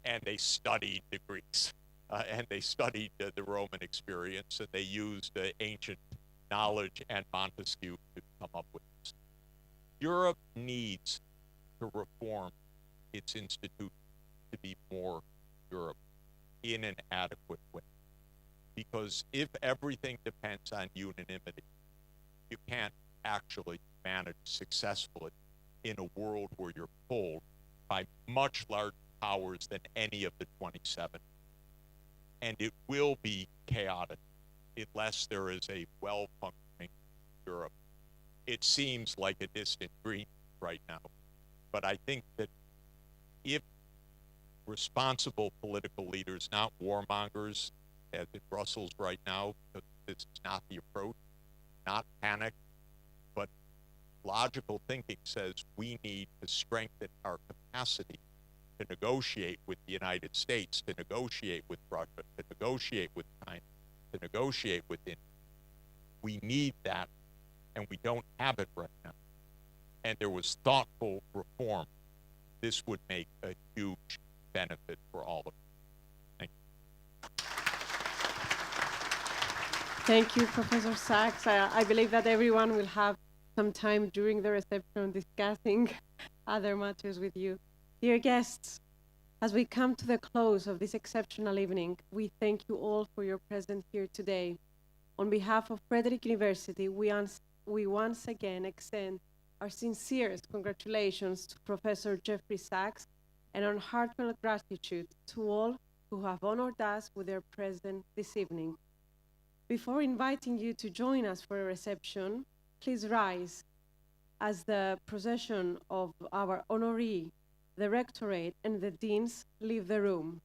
And they studied the Greeks, and they studied the Roman experience, and they used ancient knowledge and Montesquieu to come up with this. Europe needs to reform its institution to be more Europe in an adequate way. Because if everything depends on unanimity, you can't actually manage successfully in a world where you're pulled by much larger powers than any of the 27. And it will be chaotic unless there is a well-functioning Europe. It seems like a distant dream right now, but I think that if responsible political leaders, not warmongers, as in Brussels right now, because this is not the approach, not panic, but logical thinking says we need to strengthen our capacity to negotiate with the United States, to negotiate with Russia, to negotiate with China, to negotiate with India. We need that, and we don't have it right now. And there was thoughtful reform. This would make a huge benefit for all of us. Thank you. Thank you, Professor Sachs. I believe that everyone will have some time during the reception discussing other matters with you. Dear guests, as we come to the close of this exceptional evening, we thank you all for your presence here today. On behalf of Frederick University, we once again extend our sincerest congratulations to Professor Jeffrey Sachs and our heartfelt gratitude to all who have honored us with their presence this evening. Before inviting you to join us for a reception, please rise as the procession of our honoree, the rectorate, and the deans leave the room.